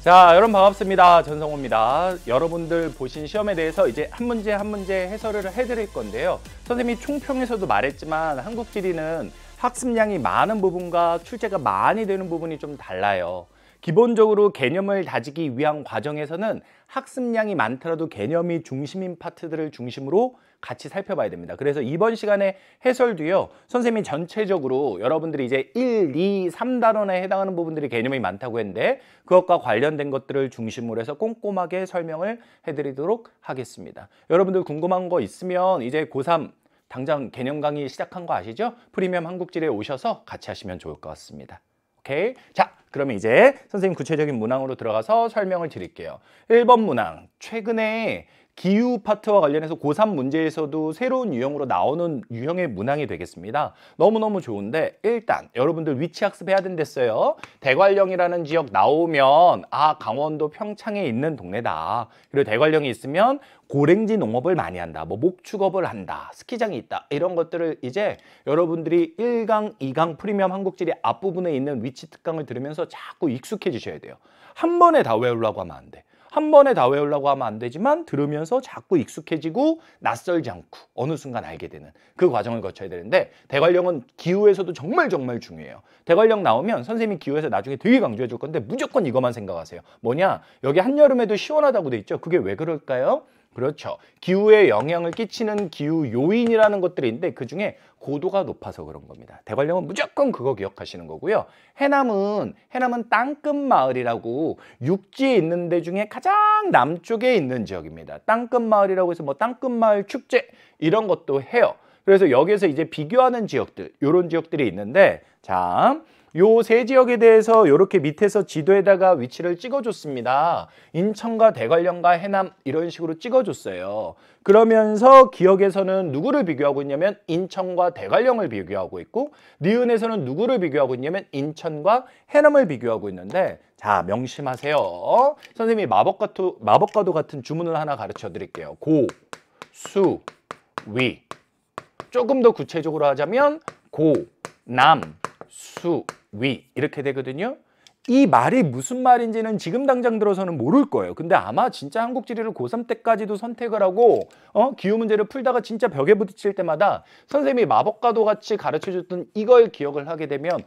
자, 여러분 반갑습니다. 전성호입니다. 여러분들 보신 시험에 대해서 이제 한 문제 한 문제 해설을 해드릴 건데요. 선생님이 총평에서도 말했지만 한국지리는 학습량이 많은 부분과 출제가 많이 되는 부분이 좀 달라요. 기본적으로 개념을 다지기 위한 과정에서는 학습량이 많더라도 개념이 중심인 파트들을 중심으로 같이 살펴봐야 됩니다. 그래서 이번 시간에 해설도요, 선생님이 전체적으로 여러분들이 이제 1, 2, 3단원에 해당하는 부분들이 개념이 많다고 했는데 그것과 관련된 것들을 중심으로 해서 꼼꼼하게 설명을 해드리도록 하겠습니다. 여러분들 궁금한 거 있으면 이제 고3 당장 개념 강의 시작한 거 아시죠? 프리미엄 한국지리에 오셔서 같이 하시면 좋을 것 같습니다. 오케이? 자, 그러면 이제 선생님 구체적인 문항으로 들어가서 설명을 드릴게요. 1번 문항, 최근에 기후 파트와 관련해서 고3 문제에서도 새로운 유형으로 나오는 유형의 문항이 되겠습니다. 너무너무 좋은데 일단 여러분들 위치 학습해야 된댔어요. 대관령이라는 지역 나오면 강원도 평창에 있는 동네다. 그리고 대관령이 있으면 고랭지 농업을 많이 한다. 뭐 목축업을 한다. 스키장이 있다. 이런 것들을 이제 여러분들이 1강, 2강 프리미엄 한국지리 앞부분에 있는 위치 특강을 들으면서 자꾸 익숙해지셔야 돼요. 한 번에 다 외우려고 하면 안 돼. 한 번에 다 외우려고 하면 안 되지만 들으면서 자꾸 익숙해지고 낯설지 않고 어느 순간 알게 되는 그 과정을 거쳐야 되는데 대관령은 기후에서도 정말 중요해요. 대관령 나오면 선생님이 기후에서 나중에 되게 강조해 줄 건데 무조건 이것만 생각하세요. 뭐냐? 여기 한여름에도 시원하다고 돼 있죠. 그게 왜 그럴까요? 그렇죠. 기후에 영향을 끼치는 기후 요인이라는 것들이 있는데 그중에 고도가 높아서 그런 겁니다. 대관령은 무조건 그거 기억하시는 거고요. 해남은 땅끝 마을이라고 육지에 있는 데 중에 가장 남쪽에 있는 지역입니다. 땅끝 마을이라고 해서 뭐 땅끝 마을 축제 이런 것도 해요. 그래서 여기에서 이제 비교하는 지역들, 이런 지역들이 있는데 자, 요 세 지역에 대해서 이렇게 밑에서 지도에다가 위치를 찍어줬습니다. 인천과 대관령과 해남 이런 식으로 찍어줬어요. 그러면서 기억에서는 누구를 비교하고 있냐면 인천과 대관령을 비교하고 있고 니은에서는 누구를 비교하고 있냐면 인천과 해남을 비교하고 있는데 자, 명심하세요. 선생님이 마법과도 같은 주문을 하나 가르쳐 드릴게요. 고, 수, 위. 조금 더 구체적으로 하자면 고, 남, 수, 위 이렇게 되거든요. 이 말이 무슨 말인지는 지금 당장 들어서는 모를 거예요. 근데 아마 진짜 한국지리를 고3 때까지도 선택을 하고 기후 문제를 풀다가 진짜 벽에 부딪힐 때마다 선생님이 마법과도 같이 가르쳐줬던 이걸 기억을 하게 되면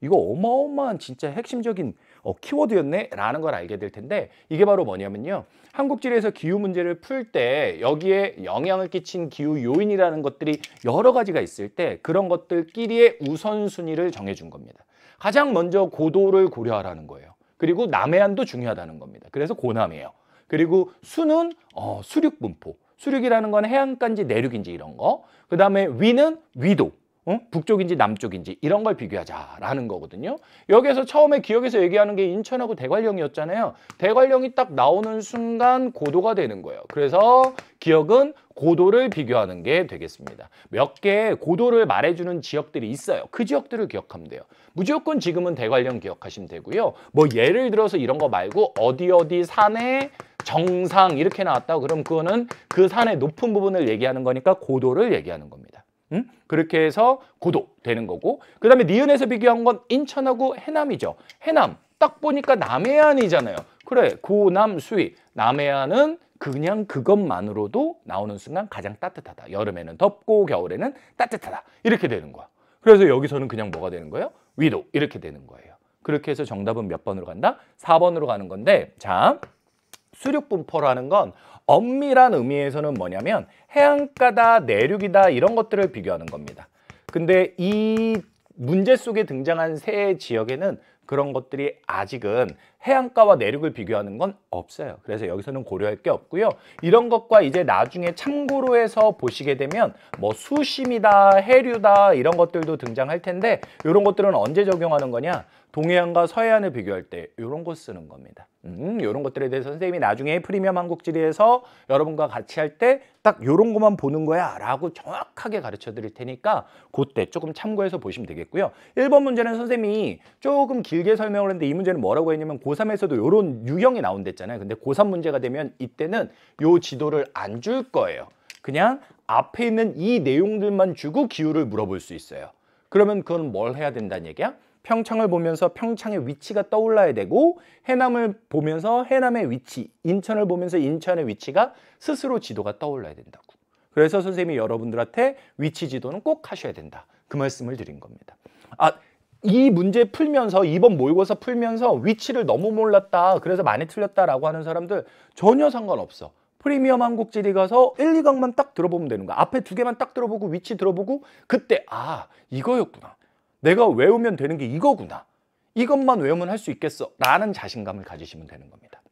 이거 어마어마한 진짜 핵심적인 키워드였네 라는 걸 알게 될 텐데 이게 바로 뭐냐면요. 한국지리에서 기후 문제를 풀 때 여기에 영향을 끼친 기후 요인이라는 것들이 여러 가지가 있을 때 그런 것들끼리의 우선순위를 정해준 겁니다. 가장 먼저 고도를 고려하라는 거예요. 그리고 남해안도 중요하다는 겁니다. 그래서 고남이에요. 그리고 수는 수륙 분포. 수륙이라는 건 해안가인지 내륙인지 이런 거. 그 다음에 위는 위도. 북쪽인지 남쪽인지 이런 걸 비교하자라는 거거든요. 여기에서 처음에 기억에서 얘기하는 게 인천하고 대관령이었잖아요. 대관령이 딱 나오는 순간 고도가 되는 거예요. 그래서 기억은 고도를 비교하는 게 되겠습니다. 몇 개의 고도를 말해주는 지역들이 있어요. 그 지역들을 기억하면 돼요. 무조건 지금은 대관령 기억하시면 되고요. 뭐 예를 들어서 이런 거 말고 어디 산의 정상 이렇게 나왔다고 그럼 그거는 그 산의 높은 부분을 얘기하는 거니까 고도를 얘기하는 겁니다. 그렇게 해서 고도 되는 거고 그 다음에 니은에서 비교한 건 인천하고 해남이죠. 해남 딱 보니까 남해안이잖아요. 그래 고남 수위 남해안은 그냥 그것만으로도 나오는 순간 가장 따뜻하다. 여름에는 덥고 겨울에는 따뜻하다. 이렇게 되는 거야. 그래서 여기서는 그냥 뭐가 되는 거예요? 위도 이렇게 되는 거예요. 그렇게 해서 정답은 몇 번으로 간다? 4번으로 가는 건데 자 수륙분포라는 건 엄밀한 의미에서는 뭐냐면 해안가다, 내륙이다 이런 것들을 비교하는 겁니다. 근데 이 문제 속에 등장한 세 지역에는 그런 것들이 아직은 해안가와 내륙을 비교하는 건 없어요. 그래서 여기서는 고려할 게 없고요. 이런 것과 이제 나중에 참고로 해서 보시게 되면 뭐 수심이다, 해류다 이런 것들도 등장할 텐데 이런 것들은 언제 적용하는 거냐? 동해안과 서해안을 비교할 때 이런 거 쓰는 겁니다. 이런 것들에 대해서 선생님이 나중에 프리미엄 한국지리에서 여러분과 같이 할 때 딱 이런 것만 보는 거야 라고 정확하게 가르쳐 드릴 테니까 그때 조금 참고해서 보시면 되겠고요. 1번 문제는 선생님이 조금 길게 설명을 했는데 이 문제는 뭐라고 했냐면 고3에서도 이런 유형이 나온댔잖아요. 근데 고3 문제가 되면 이때는 요 지도를 안 줄 거예요. 그냥 앞에 있는 이 내용들만 주고 기후를 물어볼 수 있어요. 그러면 그건 뭘 해야 된다는 얘기야? 평창을 보면서 평창의 위치가 떠올라야 되고 해남을 보면서 해남의 위치, 인천을 보면서 인천의 위치가 스스로 지도가 떠올라야 된다고. 그래서 선생님이 여러분들한테 위치 지도는 꼭 하셔야 된다. 그 말씀을 드린 겁니다. 이 문제 풀면서 이번 모의고사 풀면서 위치를 너무 몰랐다. 그래서 많이 틀렸다라고 하는 사람들 전혀 상관없어. 프리미엄 한국지리 가서 1, 2강만 딱 들어보면 되는 거야. 앞에 두 개만 딱 들어보고 위치 들어보고 그때 이거였구나. 내가 외우면 되는 게 이거구나. 이것만 외우면 할 수 있겠어. 라는 자신감을 가지시면 되는 겁니다.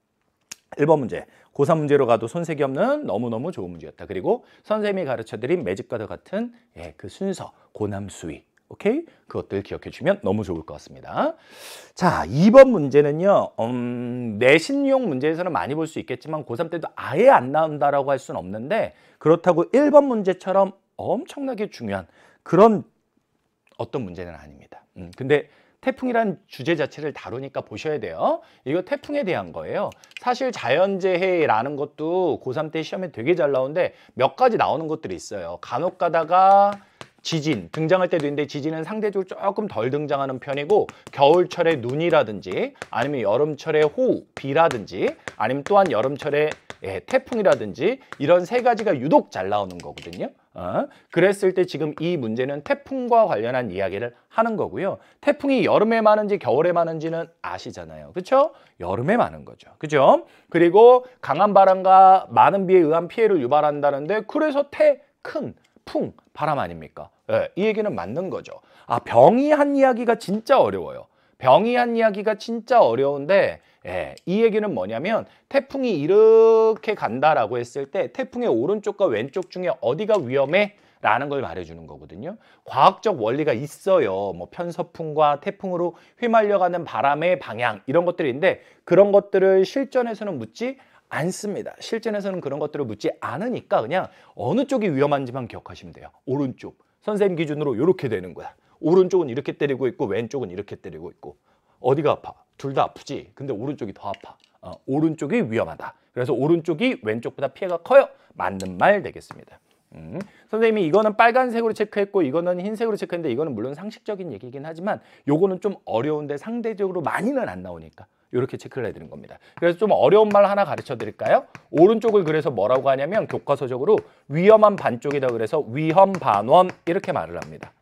1번 문제. 고3 문제로 가도 손색이 없는 너무너무 좋은 문제였다. 그리고 선생님이 가르쳐드린 매직과도 같은 그 순서, 고남 수위. 오케이? 그것들 기억해 주면 너무 좋을 것 같습니다. 자, 2번 문제는요. 내신용 문제에서는 많이 볼 수 있겠지만 고3 때도 아예 안 나온다라고 할 수는 없는데 그렇다고 1번 문제처럼 엄청나게 중요한 그런 어떤 문제는 아닙니다. 근데 태풍이란 주제 자체를 다루니까 보셔야 돼요. 이거 태풍에 대한 거예요. 사실 자연재해라는 것도 고3 때 시험에 되게 잘 나오는데 몇 가지 나오는 것들이 있어요. 간혹 가다가 지진 등장할 때도 있는데 지진은 상대적으로 조금 덜 등장하는 편이고 겨울철에 눈이라든지 아니면 여름철에 호우, 비라든지 아니면 또한 여름철에 태풍이라든지 이런 세 가지가 유독 잘 나오는 거거든요. 그랬을 때 지금 이 문제는 태풍과 관련한 이야기를 하는 거고요. 태풍이 여름에 많은지 겨울에 많은지는 아시잖아요. 그렇죠? 여름에 많은 거죠. 그렇죠? 그리고 강한 바람과 많은 비에 의한 피해를 유발한다는데 그래서 큰 풍, 바람 아닙니까? 이 얘기는 맞는 거죠. 병이 한 이야기가 진짜 어려워요. 병이 한 이야기가 진짜 어려운데 이 얘기는 뭐냐면 태풍이 이렇게 간다라고 했을 때 태풍의 오른쪽과 왼쪽 중에 어디가 위험해? 라는 걸 말해주는 거거든요. 과학적 원리가 있어요. 뭐 편서풍과 태풍으로 휘말려가는 바람의 방향 이런 것들인데 그런 것들을 실전에서는 묻지 않습니다. 실전에서는 그런 것들을 묻지 않으니까 그냥 어느 쪽이 위험한지만 기억하시면 돼요. 오른쪽. 선생님 기준으로 이렇게 되는 거야. 오른쪽은 이렇게 때리고 있고 왼쪽은 이렇게 때리고 있고 어디가 아파? 둘 다 아프지. 근데 오른쪽이 더 아파. 오른쪽이 위험하다. 그래서 오른쪽이 왼쪽보다 피해가 커요. 맞는 말 되겠습니다. 선생님이 이거는 빨간색으로 체크했고 이거는 흰색으로 체크했는데 이거는 물론 상식적인 얘기긴 하지만 요거는 좀 어려운데 상대적으로 많이는 안 나오니까 이렇게 체크를 해드린 겁니다. 그래서 좀 어려운 말 하나 가르쳐 드릴까요? 오른쪽을 그래서 뭐라고 하냐면 교과서적으로 위험한 반쪽이다 그래서 위험반원 이렇게 말을 합니다.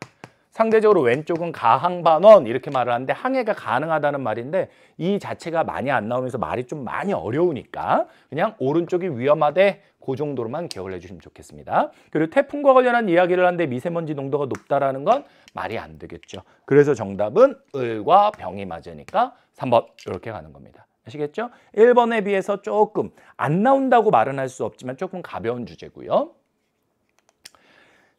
상대적으로 왼쪽은 가항반원 이렇게 말을 하는데 항해가 가능하다는 말인데 이 자체가 많이 안 나오면서 말이 좀 많이 어려우니까 그냥 오른쪽이 위험하대 그 정도로만 기억을 해주시면 좋겠습니다. 그리고 태풍과 관련한 이야기를 하는데 미세먼지 농도가 높다라는 건 말이 안 되겠죠. 그래서 정답은 을과 병이 맞으니까 3번 이렇게 가는 겁니다. 아시겠죠? 1번에 비해서 조금 안 나온다고 말은 할 수 없지만 조금 가벼운 주제고요.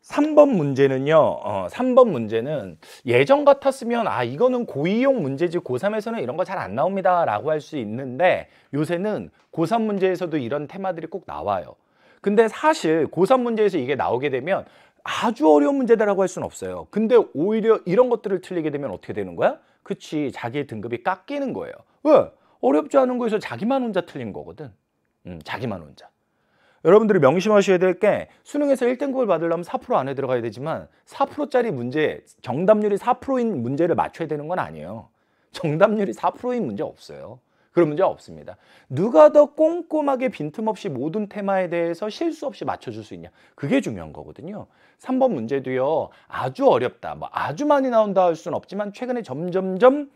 3번 문제는요. 3번 문제는 예전 같았으면 이거는 고2용 문제지 고3에서는 이런 거 잘 안 나옵니다 라고 할 수 있는데 요새는 고3 문제에서도 이런 테마들이 꼭 나와요. 근데 사실 고3 문제에서 이게 나오게 되면 아주 어려운 문제다라고 할 수는 없어요. 근데 오히려 이런 것들을 틀리게 되면 어떻게 되는 거야? 그치, 자기의 등급이 깎이는 거예요. 왜? 어렵지 않은 거에서 자기만 혼자 틀린 거거든. 자기만 혼자. 여러분들이 명심하셔야 될 게 수능에서 1등급을 받으려면 4% 안에 들어가야 되지만 4%짜리 문제, 정답률이 4%인 문제를 맞춰야 되는 건 아니에요. 정답률이 4%인 문제 없어요. 그런 문제 없습니다. 누가 더 꼼꼼하게 빈틈없이 모든 테마에 대해서 실수 없이 맞춰줄 수 있냐. 그게 중요한 거거든요. 3번 문제도요. 아주 어렵다. 아주 많이 나온다 할 수는 없지만 최근에 점점점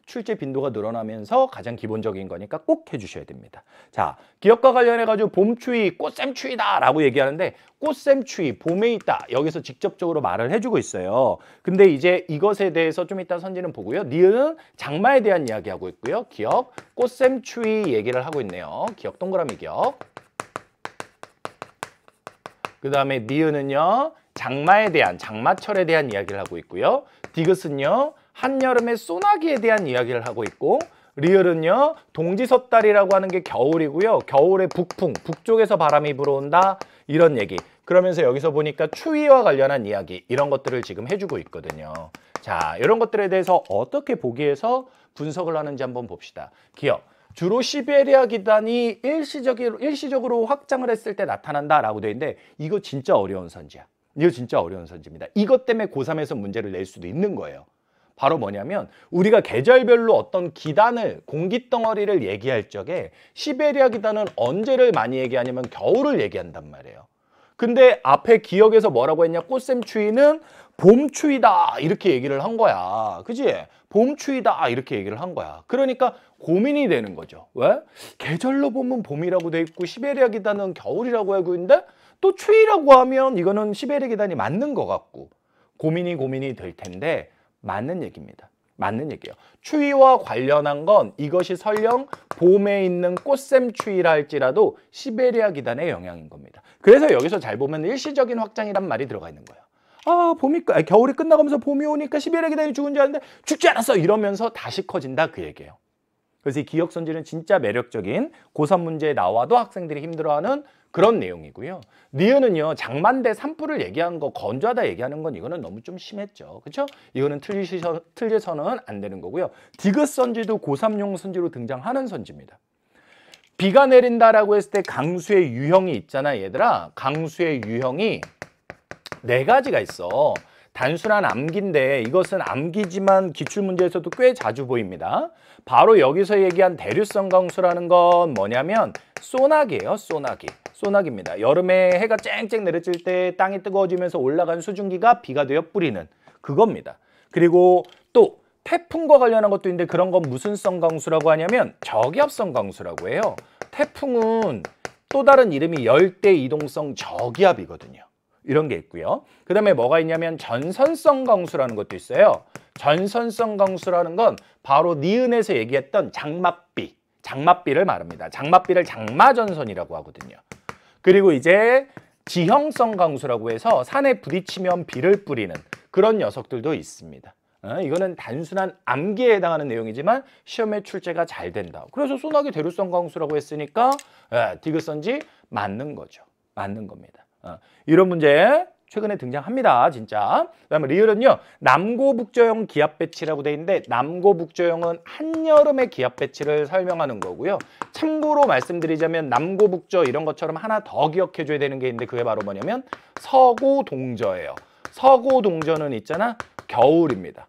출제 빈도가 늘어나면서 가장 기본적인 거니까 꼭 해주셔야 됩니다. 자, 기업과 관련해가지고 봄추위, 꽃샘추위다 라고 얘기하는데 꽃샘추위, 봄에 있다. 여기서 직접적으로 말을 해주고 있어요. 근데 이제 이것에 대해서 좀 이따 선지는 보고요. 니은은 장마에 대한 이야기하고 있고요. 기억, 꽃샘추위 얘기를 하고 있네요. 기억 동그라미 기억. 그 다음에 니은은요. 장마에 대한, 장마철에 대한 이야기를 하고 있고요. 디귿은요. 한여름의 소나기에 대한 이야기를 하고 있고 리을은요. 동지섣달이라고 하는 게 겨울이고요. 겨울에 북풍, 북쪽에서 바람이 불어온다 이런 얘기. 그러면서 여기서 보니까 추위와 관련한 이야기 이런 것들을 지금 해주고 있거든요. 자, 이런 것들에 대해서 어떻게 보기에서 분석을 하는지 한번 봅시다. 기억. 주로 시베리아 기단이 일시적으로 확장을 했을 때 나타난다라고 돼 있는데 이거 진짜 어려운 선지야. 이거 진짜 어려운 선지입니다. 이것 때문에 고3에서 문제를 낼 수도 있는 거예요. 바로 뭐냐면 우리가 계절별로 어떤 기단을, 공기덩어리를 얘기할 적에 시베리아 기단은 언제를 많이 얘기하냐면 겨울을 얘기한단 말이에요. 근데 앞에 기억에서 뭐라고 했냐? 꽃샘추위는 봄추위다 이렇게 얘기를 한 거야. 그지? 봄추위다 이렇게 얘기를 한 거야. 그러니까 고민이 되는 거죠. 왜? 계절로 보면 봄이라고 돼 있고 시베리아 기단은 겨울이라고 알고 있는데 또 추위라고 하면 이거는 시베리아 기단이 맞는 것 같고 고민이 될 텐데 맞는 얘기입니다. 맞는 얘기예요. 추위와 관련한 건 이것이 설령 봄에 있는 꽃샘추위라 할지라도 시베리아 기단의 영향인 겁니다. 그래서 여기서 잘 보면 일시적인 확장이란 말이 들어가 있는 거예요. 아, 겨울이 끝나가면서 봄이 오니까 시베리아 기단이 죽은 줄 알았는데 죽지 않았어 이러면서 다시 커진다 그 얘기예요. 그래서 이 기억선지는 진짜 매력적인 고3 문제에 나와도 학생들이 힘들어하는 그런 내용이고요. 니은은요, 장만대 산불을 얘기한 거, 건조하다 얘기하는 건 이거는 너무 좀 심했죠. 그렇죠? 이거는 틀려서는 안 되는 거고요. 디귿선지도 고3용 선지로 등장하는 선지입니다. 비가 내린다라고 했을 때 강수의 유형이 있잖아, 얘들아. 강수의 유형이 4가지가 있어. 단순한 암기인데 이것은 암기지만 기출문제에서도 꽤 자주 보입니다. 바로 여기서 얘기한 대류성 강수라는 건 뭐냐면 소나기예요. 소나기입니다. 여름에 해가 쨍쨍 내려질 때 땅이 뜨거워지면서 올라간 수증기가 비가 되어 뿌리는 그겁니다. 그리고 또 태풍과 관련한 것도 있는데 그런 건 무슨 성 강수라고 하냐면 저기압성 강수라고 해요. 태풍은 또 다른 이름이 열대 이동성 저기압이거든요. 이런 게 있고요. 그 다음에 뭐가 있냐면 전선성 강수라는 것도 있어요. 전선성 강수라는 건 바로 니은에서 얘기했던 장맛비를 말합니다. 장맛비를 장마전선이라고 하거든요. 그리고 이제 지형성 강수라고 해서 산에 부딪히면 비를 뿌리는 그런 녀석들도 있습니다. 이거는 단순한 암기에 해당하는 내용이지만 시험에 출제가 잘 된다. 그래서 소나기 대류성 강수라고 했으니까 디귿선지 맞는 거죠. 맞는 겁니다. 이런 문제 최근에 등장합니다. 진짜. 그다음에 리을은요. 남고북저형 기압 배치라고 돼 있는데 남고북저형은 한여름의 기압 배치를 설명하는 거고요. 참고로 말씀드리자면 남고북저 이런 것처럼 하나 더 기억해 줘야 되는 게 있는데 그게 바로 뭐냐면 서고동저예요. 서고동저는 있잖아. 겨울입니다.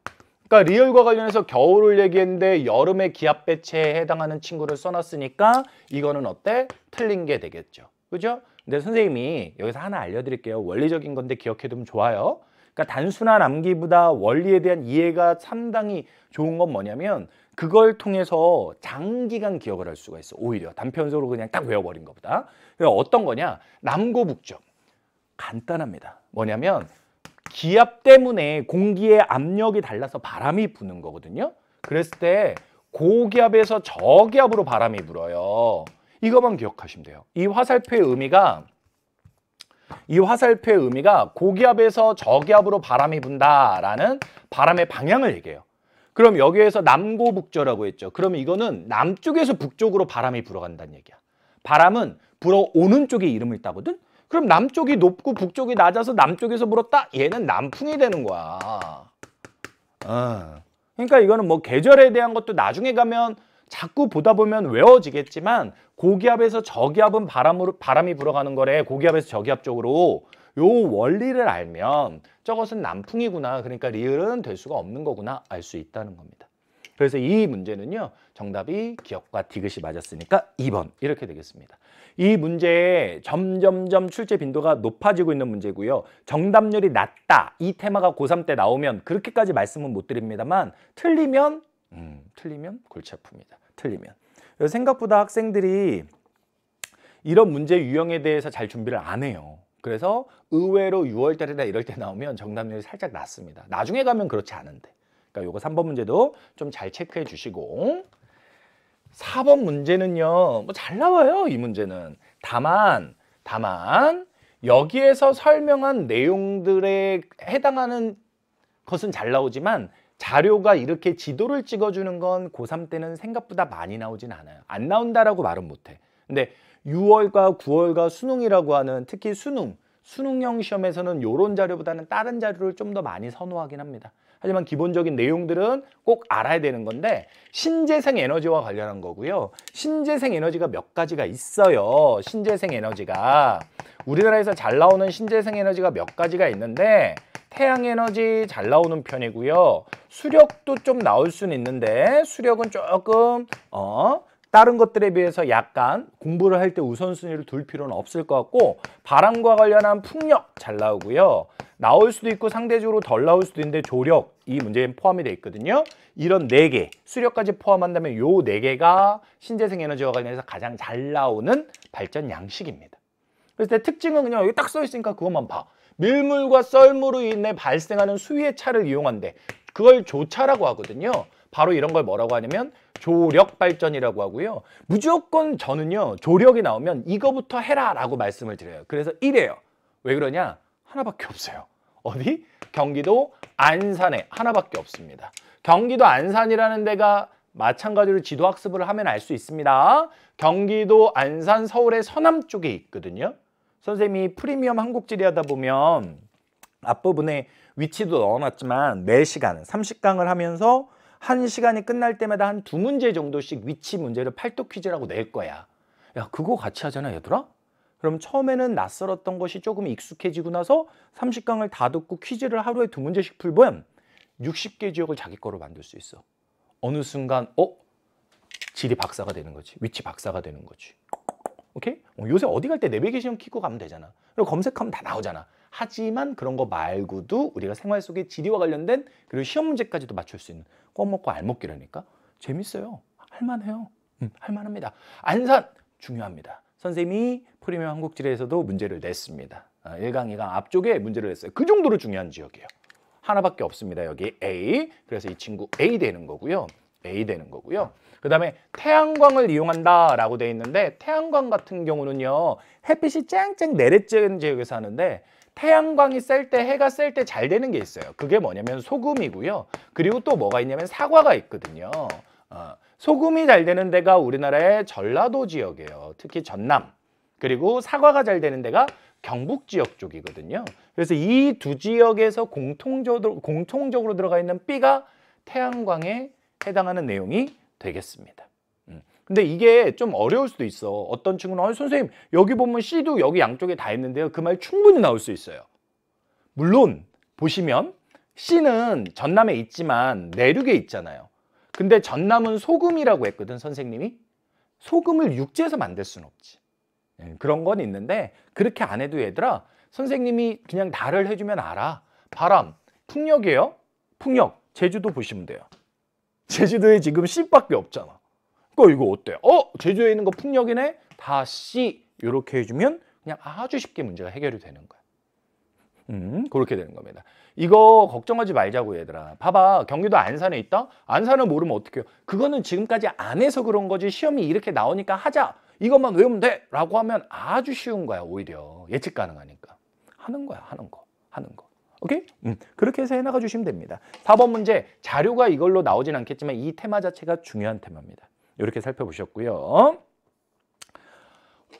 그러니까 리을과 관련해서 겨울을 얘기했는데 여름의 기압 배치에 해당하는 친구를 써놨으니까 이거는 어때? 틀린 게 되겠죠. 그죠? 근데 선생님이 여기서 하나 알려드릴게요. 원리적인 건데 기억해두면 좋아요. 그러니까 단순한 암기보다 원리에 대한 이해가 상당히 좋은 건 뭐냐면 그걸 통해서 장기간 기억을 할 수가 있어. 오히려 단편적으로 그냥 딱 외워버린 것보다. 그러니까 어떤 거냐? 남고북저. 간단합니다. 뭐냐면 기압 때문에 공기의 압력이 달라서 바람이 부는 거거든요. 그랬을 때 고기압에서 저기압으로 바람이 불어요. 이것만 기억하시면 돼요. 이 화살표의 의미가 고기압에서 저기압으로 바람이 분다라는 바람의 방향을 얘기해요. 그럼 여기에서 남고북저라고 했죠. 그러면 이거는 남쪽에서 북쪽으로 바람이 불어간다는 얘기야. 바람은 불어오는 쪽에 이름을 따거든. 그럼 남쪽이 높고 북쪽이 낮아서 남쪽에서 불었다? 얘는 남풍이 되는 거야. 그러니까 이거는 뭐 계절에 대한 것도 나중에 가면 자꾸 보다 보면 외워지겠지만 고기압에서 저기압은 바람이 불어가는 거래. 고기압에서 저기압 쪽으로. 요 원리를 알면 저것은 남풍이구나. 그러니까 리을은 될 수가 없는 거구나. 알 수 있다는 겁니다. 그래서 이 문제는요. 정답이 기억과 디귿이 맞았으니까 2번 이렇게 되겠습니다. 이 문제에 점점점 출제 빈도가 높아지고 있는 문제고요. 정답률이 낮다. 이 테마가 고3 때 나오면 그렇게까지 말씀은 못 드립니다만 틀리면 골치 아픕니다. 틀리면. 그래서 생각보다 학생들이 이런 문제 유형에 대해서 잘 준비를 안 해요. 그래서 의외로 6월 달이나 이럴 때 나오면 정답률이 살짝 낮습니다. 나중에 가면 그렇지 않은데. 그러니까 요거 3번 문제도 좀 잘 체크해 주시고 4번 문제는요. 뭐 잘 나와요. 이 문제는. 다만 여기에서 설명한 내용들에 해당하는 것은 잘 나오지만 자료가 이렇게 지도를 찍어주는 건 고3 때는 생각보다 많이 나오진 않아요. 안 나온다라고 말은 못해. 근데 6월과 9월과 수능이라고 하는 특히 수능형 시험에서는 이런 자료보다는 다른 자료를 좀 더 많이 선호하긴 합니다. 하지만 기본적인 내용들은 꼭 알아야 되는 건데 신재생 에너지와 관련한 거고요. 신재생 에너지가 몇 가지가 있어요. 신재생 에너지가. 우리나라에서 잘 나오는 신재생 에너지가 몇 가지가 있는데 태양 에너지 잘 나오는 편이고요. 수력도 좀 나올 수는 있는데 수력은 조금 다른 것들에 비해서 약간 공부를 할 때 우선순위를 둘 필요는 없을 것 같고, 바람과 관련한 풍력 잘 나오고요. 나올 수도 있고 상대적으로 덜 나올 수도 있는데 조력, 이 문제에 포함이 되어 있거든요. 이런 4개, 수력까지 포함한다면 요 4개가 신재생 에너지와 관련해서 가장 잘 나오는 발전 양식입니다. 그래서 특징은 그냥 여기 딱 써 있으니까 그것만 봐. 밀물과 썰물로 인해 발생하는 수위의 차를 이용한대. 그걸 조차라고 하거든요. 바로 이런 걸 뭐라고 하냐면 조력 발전이라고 하고요. 무조건 저는요, 조력이 나오면 이거부터 해라 라고 말씀을 드려요. 그래서 이래요. 왜 그러냐? 하나밖에 없어요. 어디? 경기도 안산에 하나밖에 없습니다. 경기도 안산이라는 데가 마찬가지로 지도학습을 하면 알 수 있습니다. 경기도 안산 서울의 서남 쪽에 있거든요. 선생님이 프리미엄 한국지리 하다 보면 앞부분에 위치도 넣어놨지만 매 시간 30강을 하면서 한 시간이 끝날 때마다 한 2문제 정도씩 위치 문제를 팔도 퀴즈라고 낼 거야. 야, 그거 같이 하잖아, 얘들아? 그럼 처음에는 낯설었던 것이 조금 익숙해지고 나서 30강을 다 듣고 퀴즈를 하루에 2문제씩 풀면 60개 지역을 자기 거로 만들 수 있어. 어느 순간 지리 박사가 되는 거지. 위치 박사가 되는 거지. 오케이? 요새 어디 갈 때 내비게이션 켜고 가면 되잖아. 그리고 검색하면 다 나오잖아. 하지만 그런 거 말고도 우리가 생활 속에 지리와 관련된 그리고 시험 문제까지도 맞출 수 있는 껌 먹고 알 먹기라니까. 재밌어요. 할만해요. 할만합니다. 안산 중요합니다. 선생님이 프리미엄 한국지리에서도 문제를 냈습니다. 1강, 2강 앞쪽에 문제를 냈어요. 그 정도로 중요한 지역이에요. 하나밖에 없습니다. 여기 A. 그래서 이 친구 A 되는 거고요. A 되는 거고요. 그 다음에 태양광을 이용한다 라고 돼 있는데, 태양광 같은 경우는요, 햇빛이 쨍쨍 내리쬐는 지역에서 하는데, 태양광이 셀 때, 해가 셀 때 잘 되는 게 있어요. 그게 뭐냐면 소금이고요. 그리고 또 뭐가 있냐면 사과가 있거든요. 소금이 잘 되는 데가 우리나라의 전라도 지역이에요. 특히 전남. 그리고 사과가 잘 되는 데가 경북 지역 쪽이거든요. 그래서 이 두 지역에서 공통적으로 들어가 있는 B가 태양광에 해당하는 내용이 되겠습니다. 근데 이게 좀 어려울 수도 있어. 어떤 친구는 선생님 여기 보면 C도 여기 양쪽에 다 있는데요. 그 말 충분히 나올 수 있어요. 물론 보시면 C는 전남에 있지만 내륙에 있잖아요. 근데 전남은 소금이라고 했거든, 선생님이. 소금을 육지에서 만들 수는 없지. 그런 건 있는데 그렇게 안 해도 얘들아, 선생님이 그냥 달을 해주면 알아. 바람, 풍력이에요. 풍력, 제주도 보시면 돼요. 제주도에 지금 C밖에 없잖아. 그러니까 이거 어때? 제주도에 있는 거 풍력이네? 다 C 이렇게 해주면 그냥 아주 쉽게 문제가 해결이 되는 거야. 그렇게 되는 겁니다. 이거 걱정하지 말자고 얘들아. 봐봐, 경기도 안산에 있다? 안산을 모르면 어떡해요? 그거는 지금까지 안 해서 그런 거지, 시험이 이렇게 나오니까 하자, 이것만 외우면 돼 라고 하면 아주 쉬운 거야. 오히려 예측 가능하니까 하는 거야. 하는 거. 오케이? 그렇게 해서 해나가 주시면 됩니다. 4번 문제, 자료가 이걸로 나오진 않겠지만 이 테마 자체가 중요한 테마입니다. 이렇게 살펴보셨고요.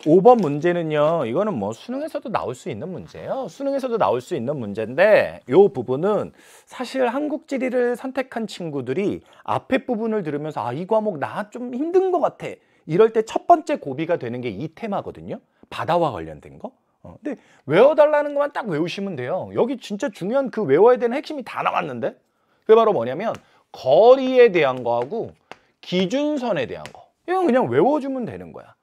5번 문제는요, 이거는 뭐 수능에서도 나올 수 있는 문제예요. 수능에서도 나올 수 있는 문제인데, 이 부분은 사실 한국지리를 선택한 친구들이 앞에 부분을 들으면서 이 과목 나 좀 힘든 것 같아, 이럴 때 첫 번째 고비가 되는 게 이 테마거든요. 바다와 관련된 거. 근데 외워달라는 것만 딱 외우시면 돼요. 여기 진짜 중요한 그 외워야 되는 핵심이 다 나왔는데, 그게 바로 뭐냐면 거리에 대한 거하고 기준선에 대한 거. 이건 그냥 외워주면 되는 거야.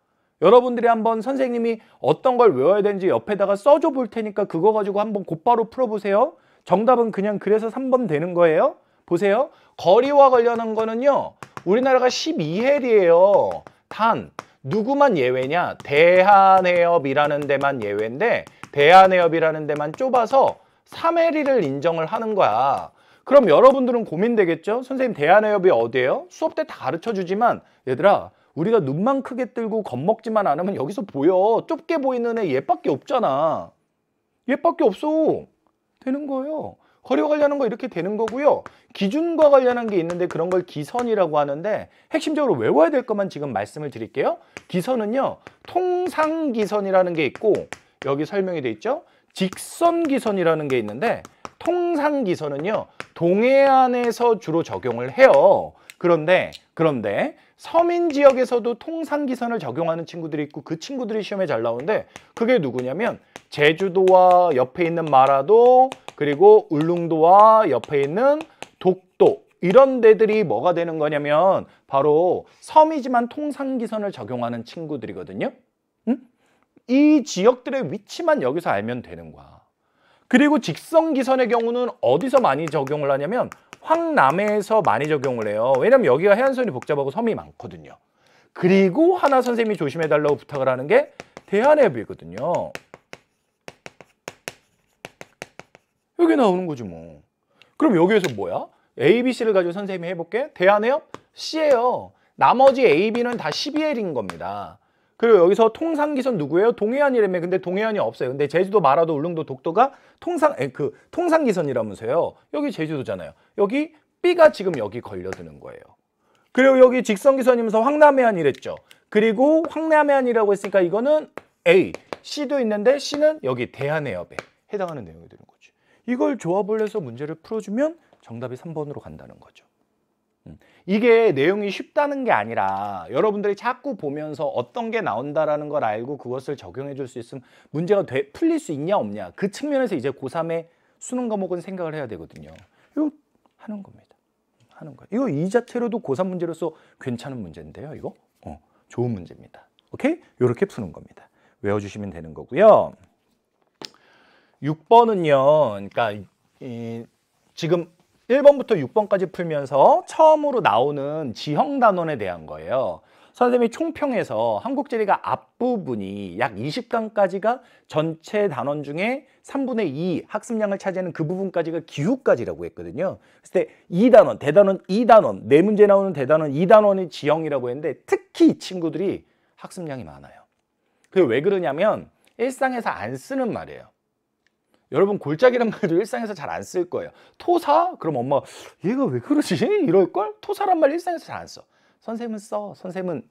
여러분들이 한번 선생님이 어떤 걸 외워야 되는지 옆에다가 써줘 볼 테니까 그거 가지고 한번 곧바로 풀어보세요. 정답은 그냥 그래서 3번 되는 거예요. 보세요. 거리와 관련한 거는요, 우리나라가 12헬이에요. 단 누구만 예외냐? 대한해협이라는 데만 예외인데, 대한해협이라는 데만 좁아서 3해리를 인정을 하는 거야. 그럼 여러분들은 고민되겠죠? 선생님 대한해협이 어디예요? 수업 때 다 가르쳐주지만 얘들아, 우리가 눈만 크게 뜨고 겁먹지만 않으면 여기서 보여. 좁게 보이는 애 얘밖에 없잖아. 얘밖에 없어. 되는 거예요. 거리와 관련한 거 이렇게 되는 거고요. 기준과 관련한 게 있는데 그런 걸 기선이라고 하는데, 핵심적으로 외워야 될 것만 지금 말씀을 드릴게요. 기선은요, 통상기선이라는 게 있고, 여기 설명이 돼 있죠? 직선기선이라는 게 있는데, 통상기선은요, 동해안에서 주로 적용을 해요. 그런데 서민 지역에서도 통상기선을 적용하는 친구들이 있고, 그 친구들이 시험에 잘 나오는데, 그게 누구냐면 제주도와 옆에 있는 마라도, 그리고 울릉도와 옆에 있는 독도 이런 데들이 뭐가 되는 거냐면 바로 섬이지만 통상기선을 적용하는 친구들이거든요. 응? 이 지역들의 위치만 여기서 알면 되는 거야. 그리고 직선기선의 경우는 어디서 많이 적용을 하냐면 황남해에서 많이 적용을 해요. 왜냐면 여기가 해안선이 복잡하고 섬이 많거든요. 그리고 하나 선생님이 조심해달라고 부탁을 하는 게 대한해협이거든요. 여기 나오는 거지 뭐. 그럼 여기에서 뭐야? A, B, C를 가지고 선생님이 해볼게. 대한해협 C예요. 나머지 A, B는 다 12L인 겁니다. 그리고 여기서 통상기선 누구예요? 동해안이라며. 근데 동해안이 없어요. 근데 제주도, 마라도, 울릉도, 독도가 통상기선이라면서요. 여기 제주도잖아요. 여기 B가 지금 여기 걸려드는 거예요. 그리고 여기 직선기선이면서 황남해안이랬죠. 그리고 황남해안이라고 했으니까 이거는 A, C도 있는데 C는 여기 대한해협에 해당하는 내용이 되는 거지. 이걸 조합을 해서 문제를 풀어주면 정답이 3번으로 간다는 거죠. 이게 내용이 쉽다는 게 아니라 여러분들이 자꾸 보면서 어떤 게 나온다라는 걸 알고 그것을 적용해 줄 수 있으면 문제가 풀릴 수 있냐 없냐 그 측면에서 이제 고3의 수능 과목은 생각을 해야 되거든요. 이거 하는 겁니다. 하는 거예요. 이거 이 자체로도 고3 문제로서 괜찮은 문제인데요. 이거 좋은 문제입니다. 오케이? 이렇게 푸는 겁니다. 외워주시면 되는 거고요. 6번은요. 그러니까 지금 1번부터 6번까지 풀면서 처음으로 나오는 지형 단원에 대한 거예요. 선생님이 총평해서 한국지리가 앞부분이 약 20강까지가 전체 단원 중에 3분의 2 학습량을 차지하는 그 부분까지가 기후까지라고 했거든요. 그래서 2단원, 대단원 2단원, 네 문제 나오는 대단원 2단원이 지형이라고 했는데 특히 이 친구들이 학습량이 많아요. 그게 왜 그러냐면 일상에서 안 쓰는 말이에요. 여러분 골짜기란 말도 일상에서 잘 안 쓸 거예요. 토사? 그럼 엄마가 얘가 왜 그러지? 이럴걸? 토사란 말 일상에서 잘 안 써. 선생님은 써. 선생님은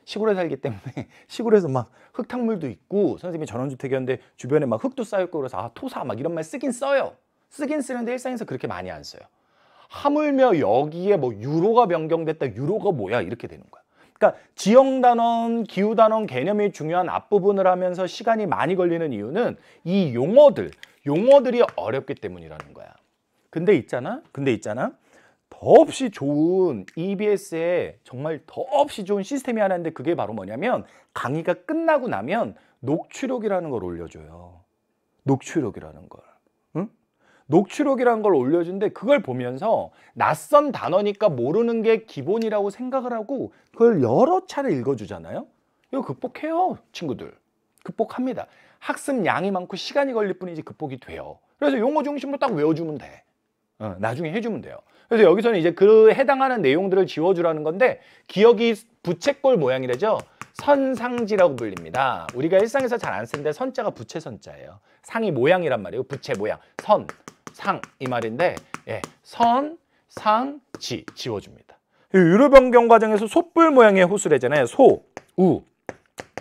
시골에 살기 때문에 시골에서 막 흙탕물도 있고 선생님이 전원주택이었는데 주변에 막 흙도 쌓였고 그래서 아 토사 막 이런 말 쓰긴 써요. 쓰긴 쓰는데 일상에서 그렇게 많이 안 써요. 하물며 여기에 뭐 유로가 변경됐다. 유로가 뭐야? 이렇게 되는 거야. 그러니까 지형단원, 기후단원 개념이 중요한 앞부분을 하면서 시간이 많이 걸리는 이유는 이 용어들이 어렵기 때문이라는 거야. 근데 있잖아. 더없이 좋은 EBS에 정말 더없이 좋은 시스템이 하나 있는데 그게 바로 뭐냐면 강의가 끝나고 나면 녹취록이라는 걸 올려줘요. 녹취록이라는 걸. 응? 녹취록이라는 걸 올려주는데 그걸 보면서 낯선 단어니까 모르는 게 기본이라고 생각을 하고 그걸 여러 차례 읽어주잖아요. 이거 극복해요, 친구들. 극복합니다. 학습량이 많고 시간이 걸릴 뿐이지 극복이 돼요. 그래서 용어 중심으로 딱 외워주면 돼. 나중에 해주면 돼요. 그래서 여기서는 이제 그 해당하는 내용들을 지워주라는 건데 기억이 부채꼴 모양이라죠. 선상지라고 불립니다. 우리가 일상에서 잘 안 쓰는데 선자가 부채 선자예요. 상이 모양이란 말이에요. 부채 모양. 선, 상 이 말인데 선, 상, 지 지워줍니다. 유로 변경 과정에서 소뿔 모양의 호수래잖아요. 소, 우,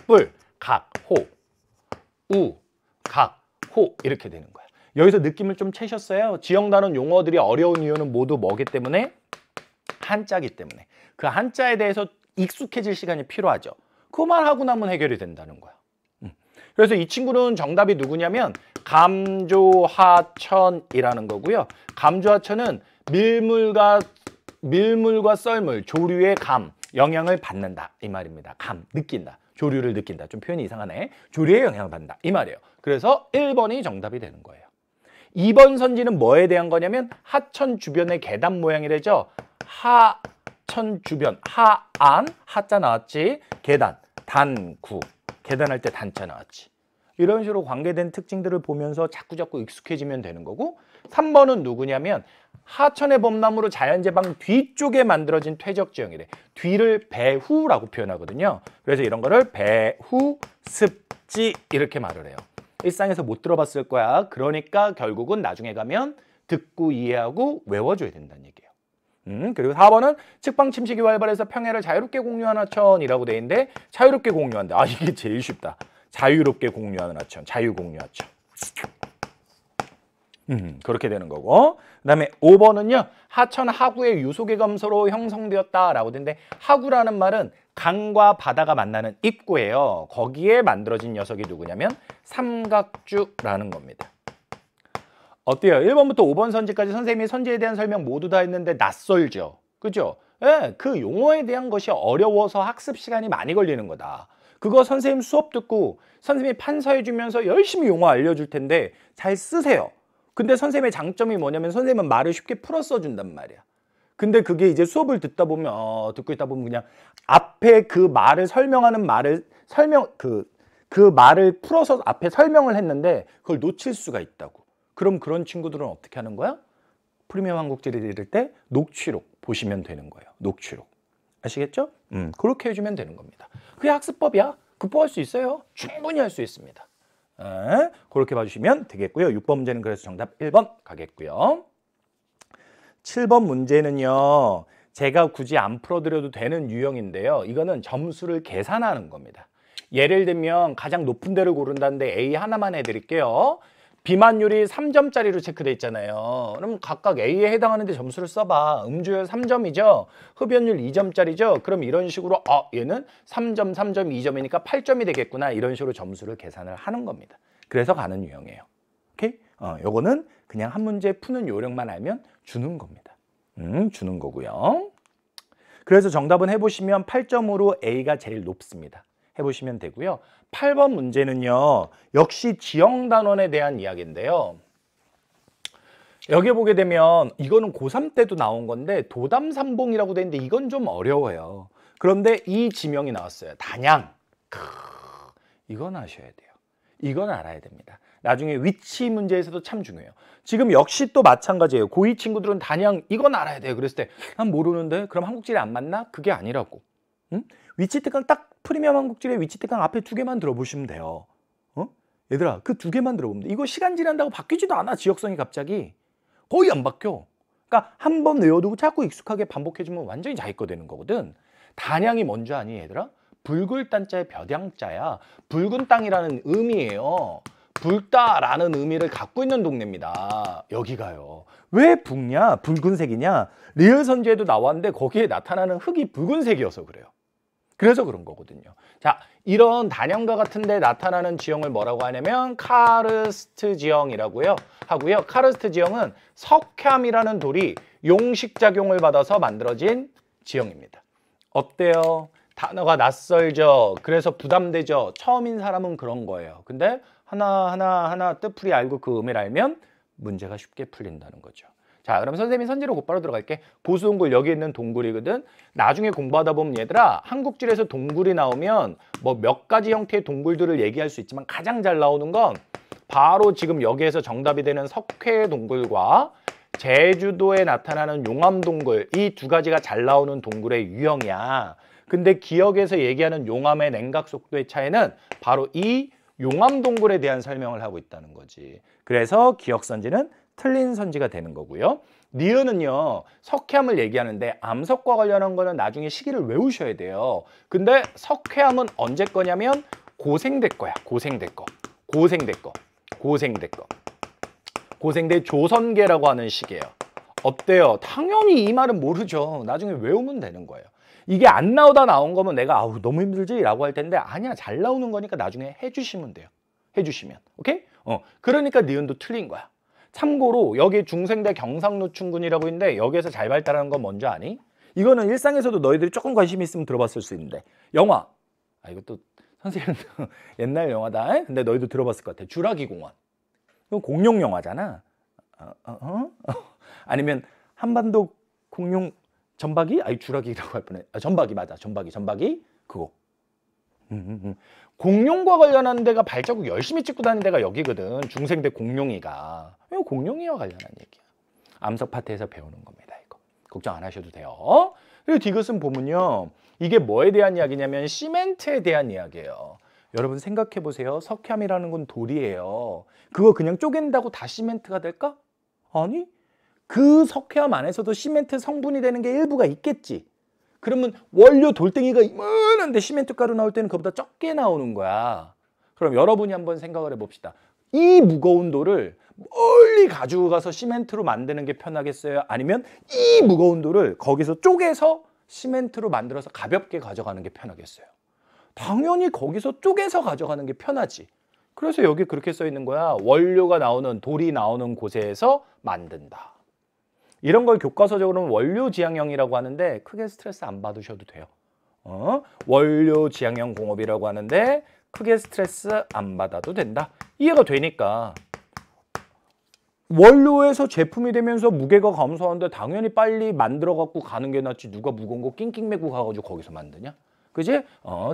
뿔, 각, 호. 우, 각, 호 이렇게 되는 거야. 여기서 느낌을 좀 채셨어요? 지형단원 용어들이 어려운 이유는 모두 뭐기 때문에? 한자기 때문에. 그 한자에 대해서 익숙해질 시간이 필요하죠. 그만 하고 나면 해결이 된다는 거야. 그래서 이 친구는 정답이 누구냐면 감조하천이라는 거고요. 감조하천은 밀물과 썰물, 조류의 감, 영향을 받는다 이 말입니다. 감, 느낀다. 조류를 느낀다. 좀 표현이 이상하네. 조류에 영향을 받는다 이 말이에요. 그래서 1번이 정답이 되는 거예요. 2번 선지는 뭐에 대한 거냐면 하천 주변의 계단 모양이래죠. 하천 주변, 하안, 하자 나왔지. 계단, 단구, 계단할 때 단자 나왔지. 이런 식으로 관계된 특징들을 보면서 자꾸자꾸 익숙해지면 되는 거고 3번은 누구냐면 하천의 범람으로 자연재방 뒤쪽에 만들어진 퇴적지형이래. 뒤를 배후라고 표현하거든요. 그래서 이런 거를 배후, 습지 이렇게 말을 해요. 일상에서 못 들어봤을 거야. 그러니까 결국은 나중에 가면 듣고 이해하고 외워줘야 된다는 얘기예요. 그리고 4번은 측방 침식이 활발해서 평해를 자유롭게 공유하는 하천이라고 돼 있는데 자유롭게 공유한다. 아 이게 제일 쉽다. 자유롭게 공유하는 하천, 자유공유 하천. 그렇게 되는 거고. 그다음에 5번은요. 하천 하구의 유속의 감소로 형성되었다라고 되는데 하구라는 말은 강과 바다가 만나는 입구예요. 거기에 만들어진 녀석이 누구냐면 삼각주라는 겁니다. 어때요? 1번부터 5번 선지까지 선생님이 선지에 대한 설명 모두 다 했는데 낯설죠? 그죠? 예, 그 용어에 대한 것이 어려워서 학습 시간이 많이 걸리는 거다. 그거 선생님 수업 듣고 선생님이 판서해 주면서 열심히 용어 알려줄 텐데 잘 쓰세요. 근데 선생님의 장점이 뭐냐면 선생님은 말을 쉽게 풀어 써준단 말이야. 근데 그게 이제 수업을 듣다 보면 듣고 있다 보면 그냥 앞에 그 말을 설명하는 말을 그 말을 풀어서 앞에 설명을 했는데 그걸 놓칠 수가 있다고. 그럼 그런 친구들은 어떻게 하는 거야? 프리미엄 한국지를 들을 때 녹취록 보시면 되는 거예요. 녹취록. 아시겠죠? 그렇게 해주면 되는 겁니다. 그게 학습법이야. 극복할 수 있어요. 충분히 할 수 있습니다. 그렇게 봐주시면 되겠고요. 6번 문제는 그래서 정답 1번 가겠고요. 7번 문제는요. 제가 굳이 안 풀어드려도 되는 유형인데요. 이거는 점수를 계산하는 겁니다. 예를 들면 가장 높은 데를 고른다는데 A 하나만 해드릴게요. 비만율이 3점짜리로 체크돼 있잖아요. 그럼 각각 A에 해당하는 데 점수를 써봐. 음주율 3점이죠. 흡연율 2점짜리죠. 그럼 이런 식으로 얘는 3점, 3점, 2점이니까 8점이 되겠구나. 이런 식으로 점수를 계산을 하는 겁니다. 그래서 가는 유형이에요. 오케이? 요거는 그냥 한 문제 푸는 요령만 알면 주는 겁니다. 주는 거고요. 그래서 정답은 해보시면 8점으로 A가 제일 높습니다. 해보시면 되고요. 8번 문제는요. 역시 지형단원에 대한 이야기인데요. 여기 보게 되면 이거는 고3 때도 나온 건데 도담산봉이라고 돼 있는데 이건 좀 어려워요. 그런데 이 지명이 나왔어요. 단양. 이건 아셔야 돼요. 이건 알아야 됩니다. 나중에 위치 문제에서도 참 중요해요. 지금 역시 또 마찬가지예요. 고2 친구들은 단양 이건 알아야 돼요. 그랬을 때 난 모르는데 그럼 한국지리 안 맞나? 그게 아니라고. 응? 위치 특강 딱 프리미엄 한국지리의 위치 특강 앞에 2개만 들어보시면 돼요. 얘들아 그 2개만 들어보면 돼. 이거 시간 지난다고 바뀌지도 않아. 지역성이 갑자기. 거의 안 바뀌어. 그러니까 한 번 외워두고 자꾸 익숙하게 반복해주면 완전히 자기거 되는 거거든. 단양이 뭔지 아니 얘들아? 붉을 땅자의 벼양자야. 붉은 땅이라는 의미예요. 붉다라는 의미를 갖고 있는 동네입니다. 여기가요. 왜 붉냐? 붉은색이냐? 리얼 선지에도 나왔는데 거기에 나타나는 흙이 붉은색이어서 그래요. 그래서 그런 거거든요. 자, 이런 단양과 같은 데 나타나는 지형을 뭐라고 하냐면 카르스트 지형이라고요. 하고요. 카르스트 지형은 석회암이라는 돌이 용식작용을 받아서 만들어진 지형입니다. 어때요? 단어가 낯설죠. 그래서 부담되죠. 처음인 사람은 그런 거예요. 근데 하나하나 뜻풀이 알고 그 의미를 알면 문제가 쉽게 풀린다는 거죠. 자, 그럼 선생님이 선지로 곧바로 들어갈게. 보수동굴 여기 있는 동굴이거든. 나중에 공부하다 보면 얘들아 한국지에서 동굴이 나오면 뭐 몇 가지 형태의 동굴들을 얘기할 수 있지만 가장 잘 나오는 건 바로 지금 여기에서 정답이 되는 석회동굴과 제주도에 나타나는 용암동굴 이 2가지가 잘 나오는 동굴의 유형이야. 근데 기억에서 얘기하는 용암의 냉각 속도의 차이는 바로 이 용암동굴에 대한 설명을 하고 있다는 거지. 그래서 기억선지는 틀린 선지가 되는 거고요. 니은은요. 석회암을 얘기하는데 암석과 관련한 거는 나중에 시기를 외우셔야 돼요. 근데 석회암은 언제 거냐면 고생대 거야. 고생대 거. 고생대 거. 고생대 거. 고생대 조선계라고 하는 시기예요. 어때요? 당연히 이 말은 모르죠. 나중에 외우면 되는 거예요. 이게 안 나오다 나온 거면 내가 아우 너무 힘들지? 라고 할 텐데 아니야. 잘 나오는 거니까 나중에 해주시면 돼요. 해주시면. 오케이? 그러니까 니은도 틀린 거야. 참고로 여기 중생대 경상노충군이라고 있는데 여기에서 잘 발달하는 건 뭔지 아니? 이거는 일상에서도 너희들이 조금 관심이 있으면 들어봤을 수 있는데 영화. 이것도 선생님 옛날 영화다. 근데 너희도 들어봤을 것 같아. 주라기 공원. 이건 공룡 영화잖아. 아니면 한반도 공룡 전박이? 주라기라고 할 뻔해. 전박이 맞아. 전박이 그거. 공룡과 관련한 데가 발자국 열심히 찍고 다니는 데가 여기거든. 중생대 공룡이가. 이거 공룡이와 관련한 얘기야. 암석 파트에서 배우는 겁니다. 이거. 걱정 안 하셔도 돼요. 그리고 디귿은 보면요. 이게 뭐에 대한 이야기냐면 시멘트에 대한 이야기예요. 여러분 생각해 보세요. 석회암이라는 건 돌이에요. 그거 그냥 쪼갠다고 다 시멘트가 될까? 아니. 그 석회암 안에서도 시멘트 성분이 되는 게 일부가 있겠지. 그러면 원료 돌덩이가 이만한데 시멘트 가루 나올 때는 그보다 적게 나오는 거야. 그럼 여러분이 한번 생각을 해봅시다. 이 무거운 돌을 멀리 가지고 가서 시멘트로 만드는 게 편하겠어요? 아니면 이 무거운 돌을 거기서 쪼개서 시멘트로 만들어서 가볍게 가져가는 게 편하겠어요? 당연히 거기서 쪼개서 가져가는 게 편하지. 그래서 여기 그렇게 써 있는 거야. 원료가 나오는, 돌이 나오는 곳에서 만든다. 이런 걸 교과서적으로는 원료 지향형이라고 하는데 크게 스트레스 안 받으셔도 돼요. 원료 지향형 공업이라고 하는데 크게 스트레스 안 받아도 된다. 이해가 되니까. 원료에서 제품이 되면서 무게가 감소하는데 당연히 빨리 만들어 갖고 가는 게 낫지. 누가 무거운 거 낑낑 메고 가가지고 거기서 만드냐? 그지?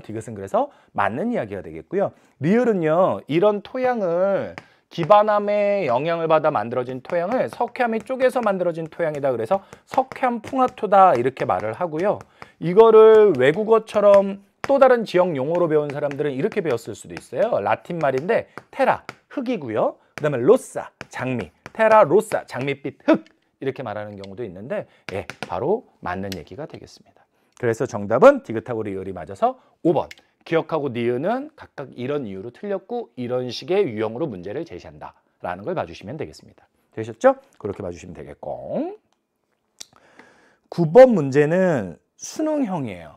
디귿은 그래서 맞는 이야기가 되겠고요. 리을은요, 이런 토양을 기반함의 영향을 받아 만들어진 토양을 석회암이 쪼개서 만들어진 토양이다. 그래서 석회암 풍화토다 이렇게 말을 하고요. 이거를 외국어처럼 또 다른 지역 용어로 배운 사람들은 이렇게 배웠을 수도 있어요. 라틴 말인데 테라, 흙이고요. 그다음에 로사, 장미. 테라, 로사, 장밋빛, 흙 이렇게 말하는 경우도 있는데 예, 바로 맞는 얘기가 되겠습니다. 그래서 정답은 디귿하고 리을이 맞아서 5번. 기억하고 니은은 각각 이런 이유로 틀렸고 이런 식의 유형으로 문제를 제시한다 라는 걸 봐주시면 되겠습니다. 되셨죠? 그렇게 봐주시면 되겠고 9번 문제는 수능형이에요.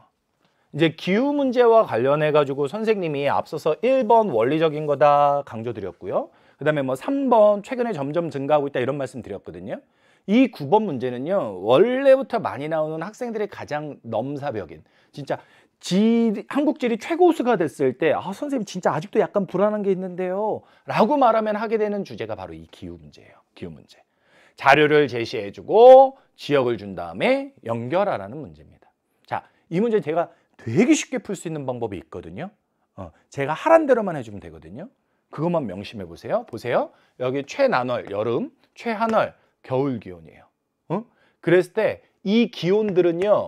이제 기후 문제와 관련해 가지고 선생님이 앞서서 1번 원리적인 거다 강조드렸고요. 그 다음에 뭐 3번 최근에 점점 증가하고 있다 이런 말씀 드렸거든요. 이 9번 문제는요. 원래부터 많이 나오는 학생들의 가장 넘사벽인 진짜 한국지리 최고수가 됐을 때 선생님 진짜 아직도 약간 불안한 게 있는데요 라고 말하면 하게 되는 주제가 바로 이 기후 문제예요. 기후 문제. 자료를 제시해주고 지역을 준 다음에 연결하라는 문제입니다. 자, 이 문제 제가 되게 쉽게 풀 수 있는 방법이 있거든요. 제가 하란 대로만 해주면 되거든요. 그것만 명심해 보세요. 보세요. 여기 최난월 여름, 최한월 겨울 기온이에요. 그랬을 때 이 기온들은요.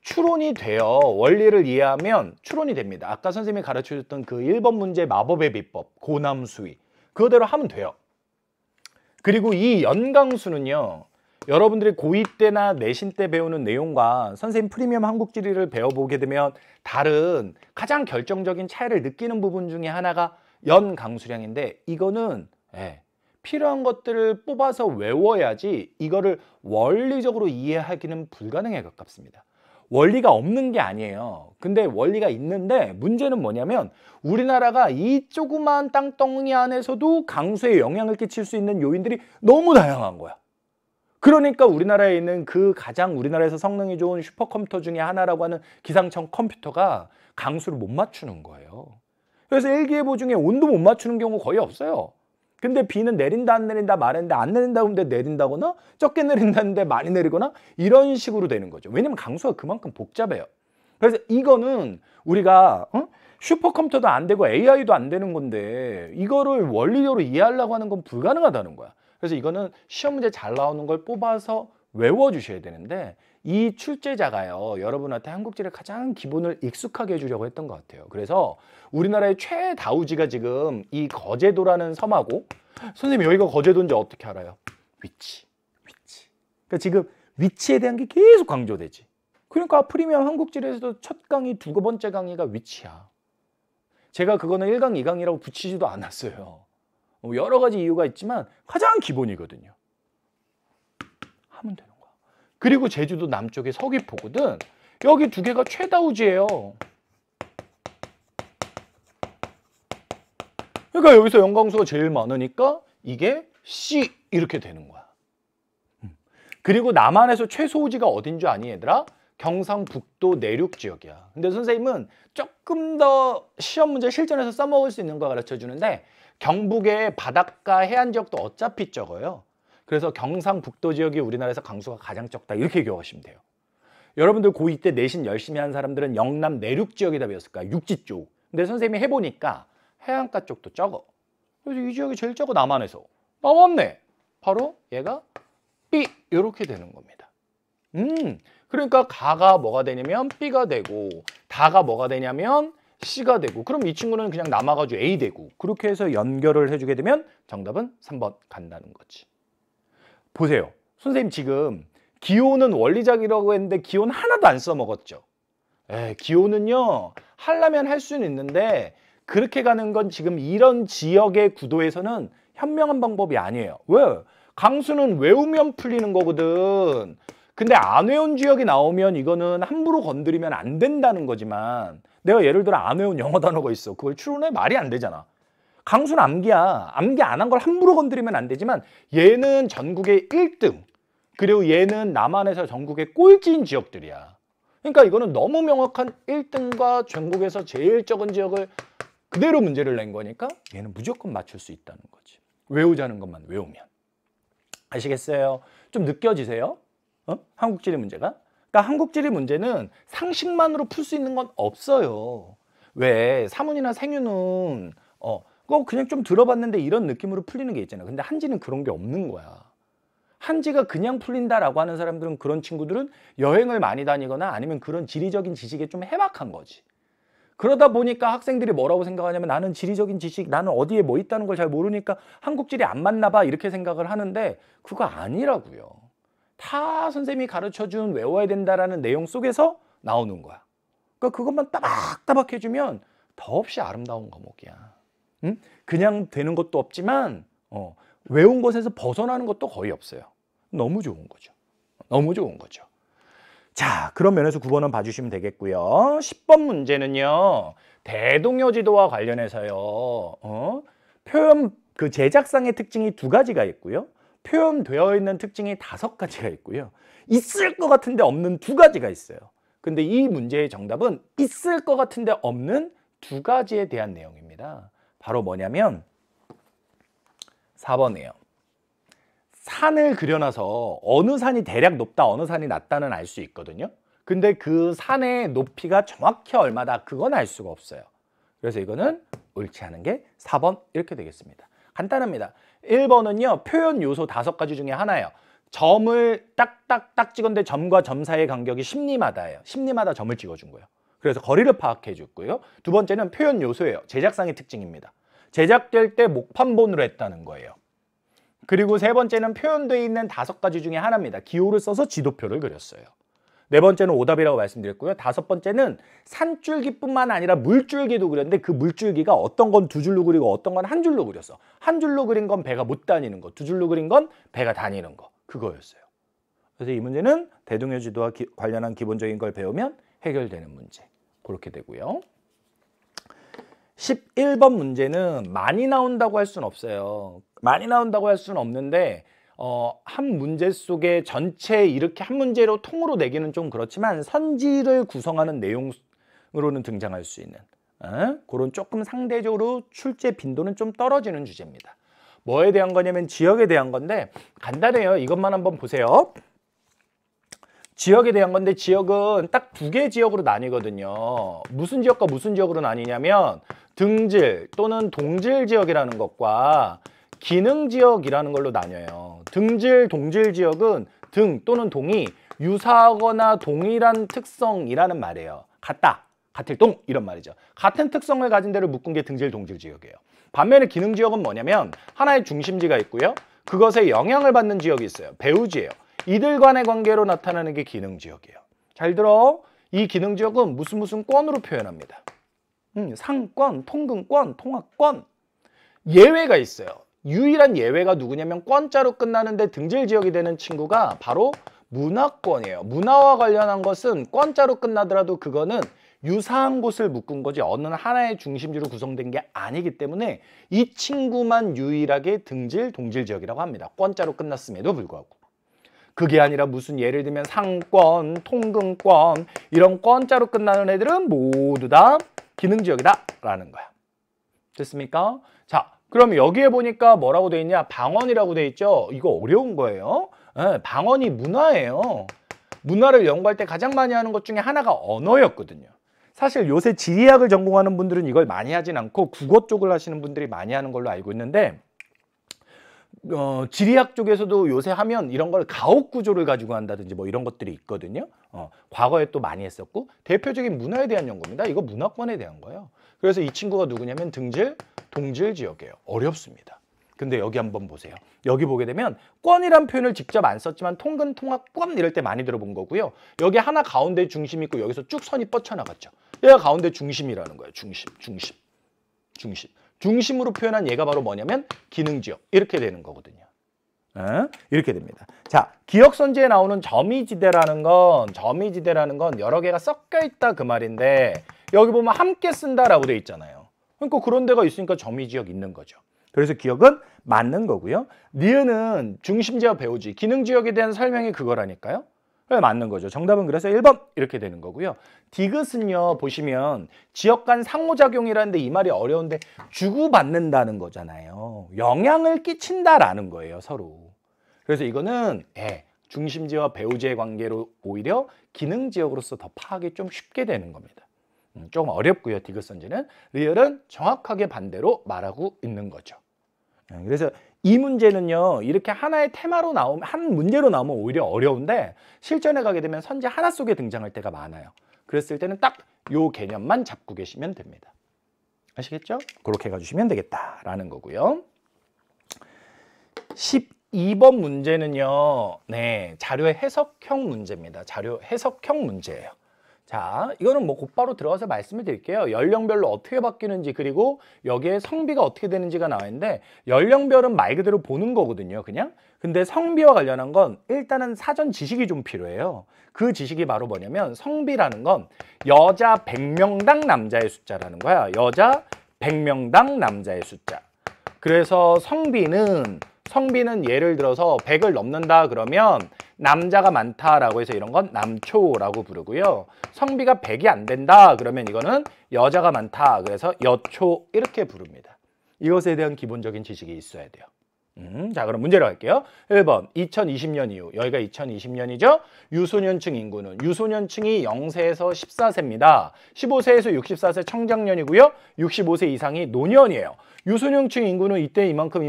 추론이 돼요. 원리를 이해하면 추론이 됩니다. 아까 선생님이 가르쳐줬던 그 1번 문제 마법의 비법, 고남수위. 그거대로 하면 돼요. 그리고 이 연강수는요. 여러분들이 고2 때나 내신 때 배우는 내용과 선생님 프리미엄 한국지리를 배워보게 되면 다른 가장 결정적인 차이를 느끼는 부분 중에 하나가 연강수량인데 이거는 필요한 것들을 뽑아서 외워야지 이거를 원리적으로 이해하기는 불가능에 가깝습니다. 원리가 없는 게 아니에요. 근데 원리가 있는데 문제는 뭐냐면 우리나라가 이 조그만 땅덩이 안에서도 강수에 영향을 끼칠 수 있는 요인들이 너무 다양한 거야. 그러니까 우리나라에 있는 그 가장 우리나라에서 성능이 좋은 슈퍼컴퓨터 중에 하나라고 하는 기상청 컴퓨터가 강수를 못 맞추는 거예요. 그래서 일기예보 중에 온도 못 맞추는 경우 거의 없어요. 근데 비는 내린다 안 내린다 말했는데 안 내린다 근데 내린다거나 적게 내린다는데 많이 내리거나 이런 식으로 되는 거죠. 왜냐면 강수가 그만큼 복잡해요. 그래서 이거는 우리가 슈퍼컴퓨터도 안 되고 AI도 안 되는 건데 이거를 원리적으로 이해하려고 하는 건 불가능하다는 거야. 그래서 이거는 시험 문제 잘 나오는 걸 뽑아서 외워주셔야 되는데 이 출제자가요. 여러분한테 한국지를 가장 기본을 익숙하게 해주려고 했던 것 같아요. 그래서 우리나라의 최다우지가 지금 이 거제도라는 섬하고 선생님 여기가 거제도인지 어떻게 알아요? 위치. 그러니까 지금 위치에 대한 게 계속 강조되지. 그러니까 프리미엄 한국지리에서도 첫 강의, 두 번째 강의가 위치야. 제가 그거는 1강, 2강이라고 붙이지도 않았어요. 여러 가지 이유가 있지만 가장 기본이거든요. 하면 되는 거야. 그리고 제주도 남쪽에 서귀포거든. 여기 두 개가 최다우지예요. 그러니까 여기서 연강수가 제일 많으니까 이게 C 이렇게 되는 거야. 그리고 남한에서 최소우지가 어딘 줄 아니 얘들아? 경상북도 내륙 지역이야. 근데 선생님은 조금 더 시험 문제 실전에서 써먹을 수 있는 거 가르쳐 주는데 경북의 바닷가 해안 지역도 어차피 적어요. 그래서 경상북도 지역이 우리나라에서 강수가 가장 적다 이렇게 기억하시면 돼요. 여러분들 고2 때 내신 열심히 한 사람들은 영남 내륙 지역이다 배웠을 거야. 육지 쪽. 근데 선생님이 해보니까 해안가 쪽도 적어. 그래서 이 지역이 제일 적어 남한에서. 나왔네. 바로 얘가 B 이렇게 되는 겁니다. 그러니까 가가 뭐가 되냐면 B가 되고 다가 뭐가 되냐면 C가 되고 그럼 이 친구는 그냥 남아가지고 A 되고 그렇게 해서 연결을 해주게 되면 정답은 3번 간다는 거지. 보세요. 선생님 지금 기온은 원리작이라고 했는데 기온 하나도 안 써먹었죠. 기온은요. 하려면 할 수는 있는데 그렇게 가는 건 지금 이런 지역의 구도에서는 현명한 방법이 아니에요. 왜? 강수는 외우면 풀리는 거거든. 근데 안 외운 지역이 나오면 이거는 함부로 건드리면 안 된다는 거지만 내가 예를 들어 안 외운 영어 단어가 있어. 그걸 추론해? 말이 안 되잖아. 강수는 암기야. 암기 안 한 걸 함부로 건드리면 안 되지만 얘는 전국의 1등. 그리고 얘는 남한에서 전국의 꼴찌인 지역들이야. 그러니까 이거는 너무 명확한 1등과 전국에서 제일 적은 지역을 그대로 문제를 낸 거니까 얘는 무조건 맞출 수 있다는 거지. 외우자는 것만 외우면. 아시겠어요? 좀 느껴지세요? 한국지리 문제가? 그러니까 한국지리 문제는 상식만으로 풀 수 있는 건 없어요. 왜? 사문이나 생유는 그거 그냥 좀 들어봤는데 이런 느낌으로 풀리는 게 있잖아요. 근데 한지는 그런 게 없는 거야. 한지가 그냥 풀린다라고 하는 사람들은 그런 친구들은 여행을 많이 다니거나 아니면 그런 지리적인 지식에 좀 해박한 거지. 그러다 보니까 학생들이 뭐라고 생각하냐면 나는 지리적인 지식, 나는 어디에 뭐 있다는 걸 잘 모르니까 한국지리 안 맞나 봐 이렇게 생각을 하는데 그거 아니라고요. 다 선생님이 가르쳐준 외워야 된다라는 내용 속에서 나오는 거야. 그러니까 그것만 따박따박 해주면 더없이 아름다운 과목이야. 응? 그냥 되는 것도 없지만 외운 것에서 벗어나는 것도 거의 없어요. 너무 좋은 거죠. 너무 좋은 거죠. 자, 그런 면에서 9번은 봐주시면 되겠고요. 10번 문제는요. 대동여지도와 관련해서요. 표현 그 제작상의 특징이 2가지가 있고요. 표현되어 있는 특징이 5가지가 있고요. 있을 것 같은데 없는 2가지가 있어요. 근데 이 문제의 정답은 있을 것 같은데 없는 2가지에 대한 내용입니다. 바로 뭐냐면 4번이에요. 산을 그려놔서 어느 산이 대략 높다, 어느 산이 낮다는 알 수 있거든요. 근데 그 산의 높이가 정확히 얼마다, 그건 알 수가 없어요. 그래서 이거는 옳지 않은 게 4번 이렇게 되겠습니다. 간단합니다. 1번은요. 표현 요소 5가지 중에 하나예요. 점을 딱딱딱 찍었는데 점과 점 사이의 간격이 10리마다예요. 10리마다 점을 찍어준 거예요. 그래서 거리를 파악해 줬고요. 2번째는 표현 요소예요. 제작상의 특징입니다. 제작될 때 목판본으로 했다는 거예요. 그리고 3번째는 표현되어 있는 5가지 중에 하나입니다. 기호를 써서 지도표를 그렸어요. 4번째는 오답이라고 말씀드렸고요. 5번째는 산줄기뿐만 아니라 물줄기도 그렸는데 그 물줄기가 어떤 건 2줄로 그리고 어떤 건 1줄로 그렸어. 1줄로 그린 건 배가 못 다니는 거, 2줄로 그린 건 배가 다니는 거. 그거였어요. 그래서 이 문제는 대동여지도와 관련한 기본적인 걸 배우면 해결되는 문제. 그렇게 되고요. 11번 문제는 많이 나온다고 할 수는 없어요. 많이 나온다고 할 수는 없는데 한 문제 속에 전체 이렇게 한 문제로 통으로 내기는 좀 그렇지만 선지를 구성하는 내용으로는 등장할 수 있는 그런 조금 상대적으로 출제 빈도는 좀 떨어지는 주제입니다. 뭐에 대한 거냐면 지역에 대한 건데 간단해요. 이것만 한번 보세요. 지역에 대한 건데 지역은 딱 2개 지역으로 나뉘거든요. 무슨 지역과 무슨 지역으로 나뉘냐면 등질 또는 동질 지역이라는 것과 기능 지역이라는 걸로 나뉘어요. 등질, 동질 지역은 등 또는 동이 유사하거나 동일한 특성이라는 말이에요. 같다, 같을 동 이런 말이죠. 같은 특성을 가진 데를 묶은 게 등질, 동질 지역이에요. 반면에 기능 지역은 뭐냐면 하나의 중심지가 있고요. 그것에 영향을 받는 지역이 있어요. 배후지예요. 이들 간의 관계로 나타나는 게 기능 지역이에요. 잘 들어. 이 기능 지역은 무슨 권으로 표현합니다. 상권, 통근권, 통합권. 예외가 있어요. 유일한 예외가 누구냐면 권자로 끝나는데 등질 지역이 되는 친구가 바로 문화권이에요. 문화와 관련한 것은 권자로 끝나더라도 그거는 유사한 곳을 묶은 거지 어느 하나의 중심지로 구성된 게 아니기 때문에 이 친구만 유일하게 등질, 동질 지역이라고 합니다. 권자로 끝났음에도 불구하고. 그게 아니라 무슨 예를 들면 상권, 통근권 이런 권자로 끝나는 애들은 모두 다 기능 지역이다 라는 거야. 됐습니까? 자, 그럼 여기에 보니까 뭐라고 돼 있냐? 방언이라고 돼 있죠? 이거 어려운 거예요. 방언이 문화예요. 문화를 연구할 때 가장 많이 하는 것 중에 하나가 언어였거든요. 사실 요새 지리학을 전공하는 분들은 이걸 많이 하진 않고 국어 쪽을 하시는 분들이 많이 하는 걸로 알고 있는데 지리학 쪽에서도 요새 하면 이런 걸 가옥 구조를 가지고 한다든지 뭐 이런 것들이 있거든요. 과거에 또 많이 했었고 대표적인 문화에 대한 연구입니다. 이거 문화권에 대한 거예요. 그래서 이 친구가 누구냐면 등질, 동질 지역이에요. 어렵습니다. 근데 여기 한번 보세요. 여기 보게 되면 권이란 표현을 직접 안 썼지만 통근, 통합, 권 이럴 때 많이 들어본 거고요. 여기 하나 가운데 중심 있고 여기서 쭉 선이 뻗쳐나갔죠. 얘가 가운데 중심이라는 거예요. 중심. 중심으로 표현한 얘가 바로 뭐냐면 기능지역 이렇게 되는 거거든요. 이렇게 됩니다. 자, 기억선지에 나오는 점이지대라는 건 여러 개가 섞여 있다 그 말인데 여기 보면 함께 쓴다라고 돼 있잖아요. 그러니까 그런 데가 있으니까 점의지역 있는 거죠. 그래서 기억은 맞는 거고요. 니은은 중심지역 배우지, 기능지역에 대한 설명이 그거라니까요. 그래 맞는 거죠. 정답은 그래서 1번 이렇게 되는 거고요. 디귿은요 보시면 지역 간 상호작용이라는데 이 말이 어려운데 주고받는다는 거잖아요. 영향을 끼친다라는 거예요 서로. 그래서 이거는 중심지와 배우지의 관계로 오히려 기능지역으로서 더 파악이 좀 쉽게 되는 겁니다. 좀 어렵고요. 디귿선지는. 리을은 정확하게 반대로 말하고 있는 거죠. 그래서 이 문제는요 이렇게 하나의 테마로 나오면, 한 문제로 나오면 오히려 어려운데 실전에 가게 되면 선지 하나 속에 등장할 때가 많아요. 그랬을 때는 딱 요 개념만 잡고 계시면 됩니다. 아시겠죠? 그렇게 가주시면 되겠다라는 거고요. 12번 문제는요 자료 해석형 문제입니다. 자료 해석형 문제예요. 자, 이거는 뭐 곧바로 들어가서 말씀을 드릴게요. 연령별로 어떻게 바뀌는지, 그리고 여기에 성비가 어떻게 되는지가 나와 있는데, 연령별은 말 그대로 보는 거거든요, 그냥. 근데 성비와 관련한 건 일단은 사전 지식이 좀 필요해요. 그 지식이 바로 뭐냐면, 성비라는 건 여자 100명당 남자의 숫자라는 거야. 여자 100명당 남자의 숫자. 그래서 성비는 예를 들어서 100을 넘는다 그러면 남자가 많다라고 해서 이런 건 남초라고 부르고요. 성비가 100이 안 된다 그러면 이거는 여자가 많다 그래서 여초 이렇게 부릅니다. 이것에 대한 기본적인 지식이 있어야 돼요. 자, 그럼 문제로 갈게요. 1번 2020년 이후, 여기가 2020년이죠. 유소년층 인구는 유소년층이 0세에서 14세입니다. 15세에서 64세 청장년이고요. 65세 이상이 노년이에요. 유소년층 인구는 이때 이만큼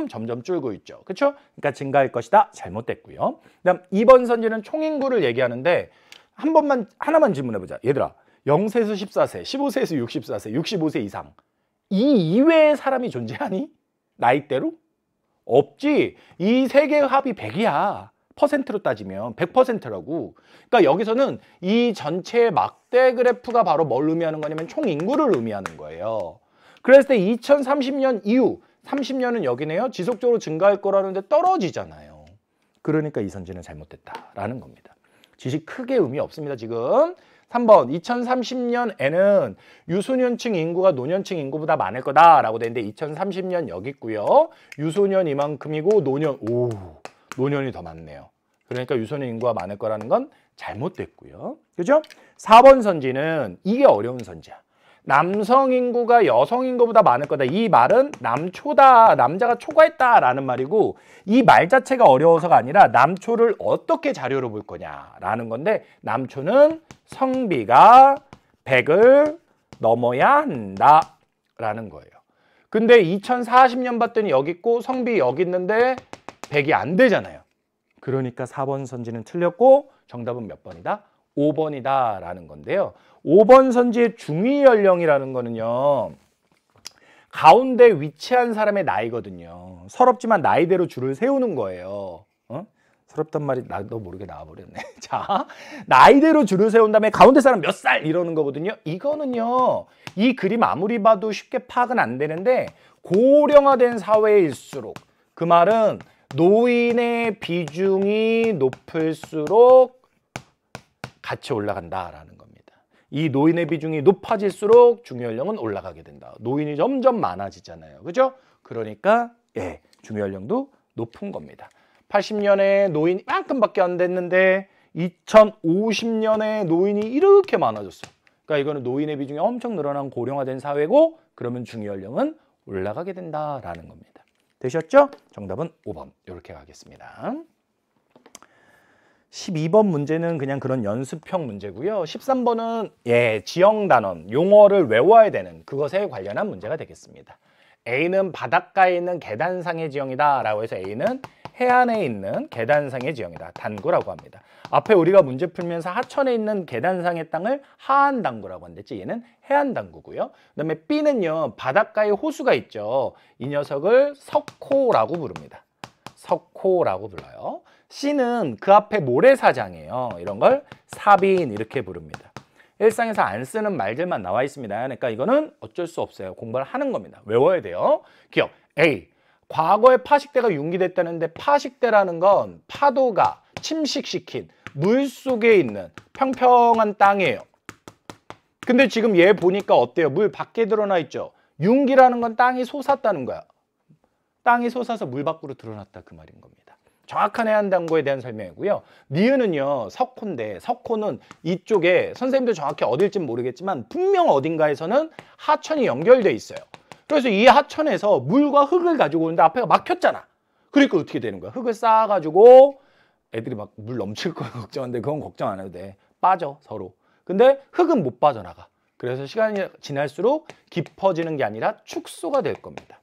점점 줄고 있죠. 그렇죠? 그러니까 증가할 것이다. 잘못됐고요. 그다음 2번 선지는 총인구를 얘기하는데 하나만 질문해보자. 얘들아, 0세에서 14세, 15세에서 64세, 65세 이상 이 이외의 사람이 존재하니? 나이대로? 없지. 이 세 개의 합이 100이야. 퍼센트로 따지면 100%라고. 그러니까 여기서는 이 전체의 막대 그래프가 바로 뭘 의미하는 거냐면 총인구를 의미하는 거예요. 그랬을 때 2030년 이후 30년은 여기네요. 지속적으로 증가할 거라는데 떨어지잖아요. 그러니까 이 선지는 잘못됐다라는 겁니다. 지식 크게 의미 없습니다. 지금 3번 2030년에는 유소년층 인구가 노년층 인구보다 많을 거다라고 되는데 2030년 여기 있고요. 유소년 이만큼이고 노년이 더 많네요. 그러니까 유소년 인구가 많을 거라는 건 잘못됐고요. 그죠? 4번 선지는 이게 어려운 선지야. 남성 인구가 여성 인구보다 많을 거다. 이 말은 남초다. 남자가 초과했다라는 말이고 이 말 자체가 어려워서가 아니라 남초를 어떻게 자료로 볼 거냐라는 건데 남초는 성비가 100을 넘어야 한다라는 거예요. 근데 2040년 봤더니 여기 있고 성비 여기 있는데 100이 안 되잖아요. 그러니까 4번 선지는 틀렸고 정답은 몇 번이다? 5번이다라는 건데요. 5번 선지의 중위 연령이라는 거는요. 가운데 위치한 사람의 나이거든요. 서럽지만 나이대로 줄을 세우는 거예요. 서럽단 말이 나도 모르게 나와버렸네. 자, 나이대로 줄을 세운 다음에 가운데 사람 몇 살 이러는 거거든요. 이거는요. 이 그림 아무리 봐도 쉽게 파악은 안 되는데 고령화된 사회일수록 그 말은 노인의 비중이 높을수록 같이 올라간다라는 겁니다. 이 노인의 비중이 높아질수록 중위연령은 올라가게 된다. 노인이 점점 많아지잖아요. 그죠? 그러니까 중위연령도 높은 겁니다. 80년에 노인이 만큼밖에 안 됐는데 2050년에 노인이 이렇게 많아졌어. 그러니까 이거는 노인의 비중이 엄청 늘어난 고령화된 사회고 그러면 중위연령은 올라가게 된다라는 겁니다. 되셨죠? 정답은 5번 이렇게 가겠습니다. 12번 문제는 그냥 그런 연습형 문제고요. 13번은 지형 단원, 용어를 외워야 되는 그것에 관련한 문제가 되겠습니다. A는 바닷가에 있는 계단상의 지형이다 라고 해서 A는 해안에 있는 계단상의 지형이다. 단구라고 합니다. 앞에 우리가 문제 풀면서 하천에 있는 계단상의 땅을 하안단구라고 한댔지. 얘는 해안단구고요. 그다음에 B는요. 바닷가에 호수가 있죠. 이 녀석을 석호라고 부릅니다. 석호라고 불러요. C는 그 앞에 모래사장이에요. 이런 걸 사빈 이렇게 부릅니다. 일상에서 안 쓰는 말들만 나와 있습니다. 그러니까 이거는 어쩔 수 없어요. 공부를 하는 겁니다. 외워야 돼요. 기억. A. 과거에 파식대가 융기됐다는데 파식대라는 건 파도가 침식시킨 물 속에 있는 평평한 땅이에요. 근데 지금 얘 보니까 어때요? 물 밖에 드러나 있죠? 융기라는 건 땅이 솟았다는 거야. 땅이 솟아서 물 밖으로 드러났다 그 말인 겁니다. 정확한 해안당구에 대한 설명이고요. 니은은요 석호인데 석호는 이쪽에 선생님도 정확히 어딜진 모르겠지만 분명 어딘가에서는 하천이 연결돼 있어요. 그래서 이 하천에서 물과 흙을 가지고 오는데 앞에가 막혔잖아. 그러니까 어떻게 되는 거야? 흙을 쌓아가지고 애들이 막 물 넘칠 거 걱정하는데 그건 걱정 안 해도 돼. 빠져 서로. 근데 흙은 못 빠져나가. 그래서 시간이 지날수록 깊어지는 게 아니라 축소가 될 겁니다.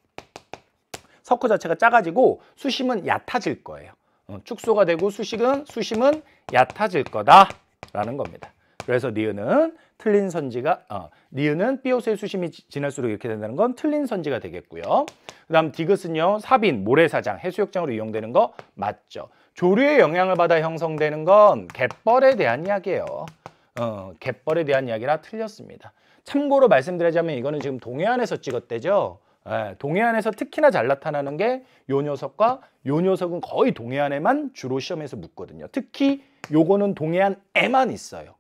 석호 자체가 작아지고 수심은 얕아질 거예요. 축소가 되고 수심은 얕아질 거다라는 겁니다. 그래서 니은은 틀린 선지가 니은은 비오스의 수심이 지날수록 이렇게 된다는 건 틀린 선지가 되겠고요. 그다음 디귿은요 사빈, 모래사장, 해수욕장으로 이용되는 거 맞죠. 조류의 영향을 받아 형성되는 건 갯벌에 대한 이야기예요. 갯벌에 대한 이야기라 틀렸습니다. 참고로 말씀드리자면 이거는 지금 동해안에서 찍었대죠. 동해안에서 특히나 잘 나타나는 게 요 녀석과 요 녀석은 거의 동해안에만 주로 시험에서 묻거든요. 특히 요거는 동해안에만 있어요.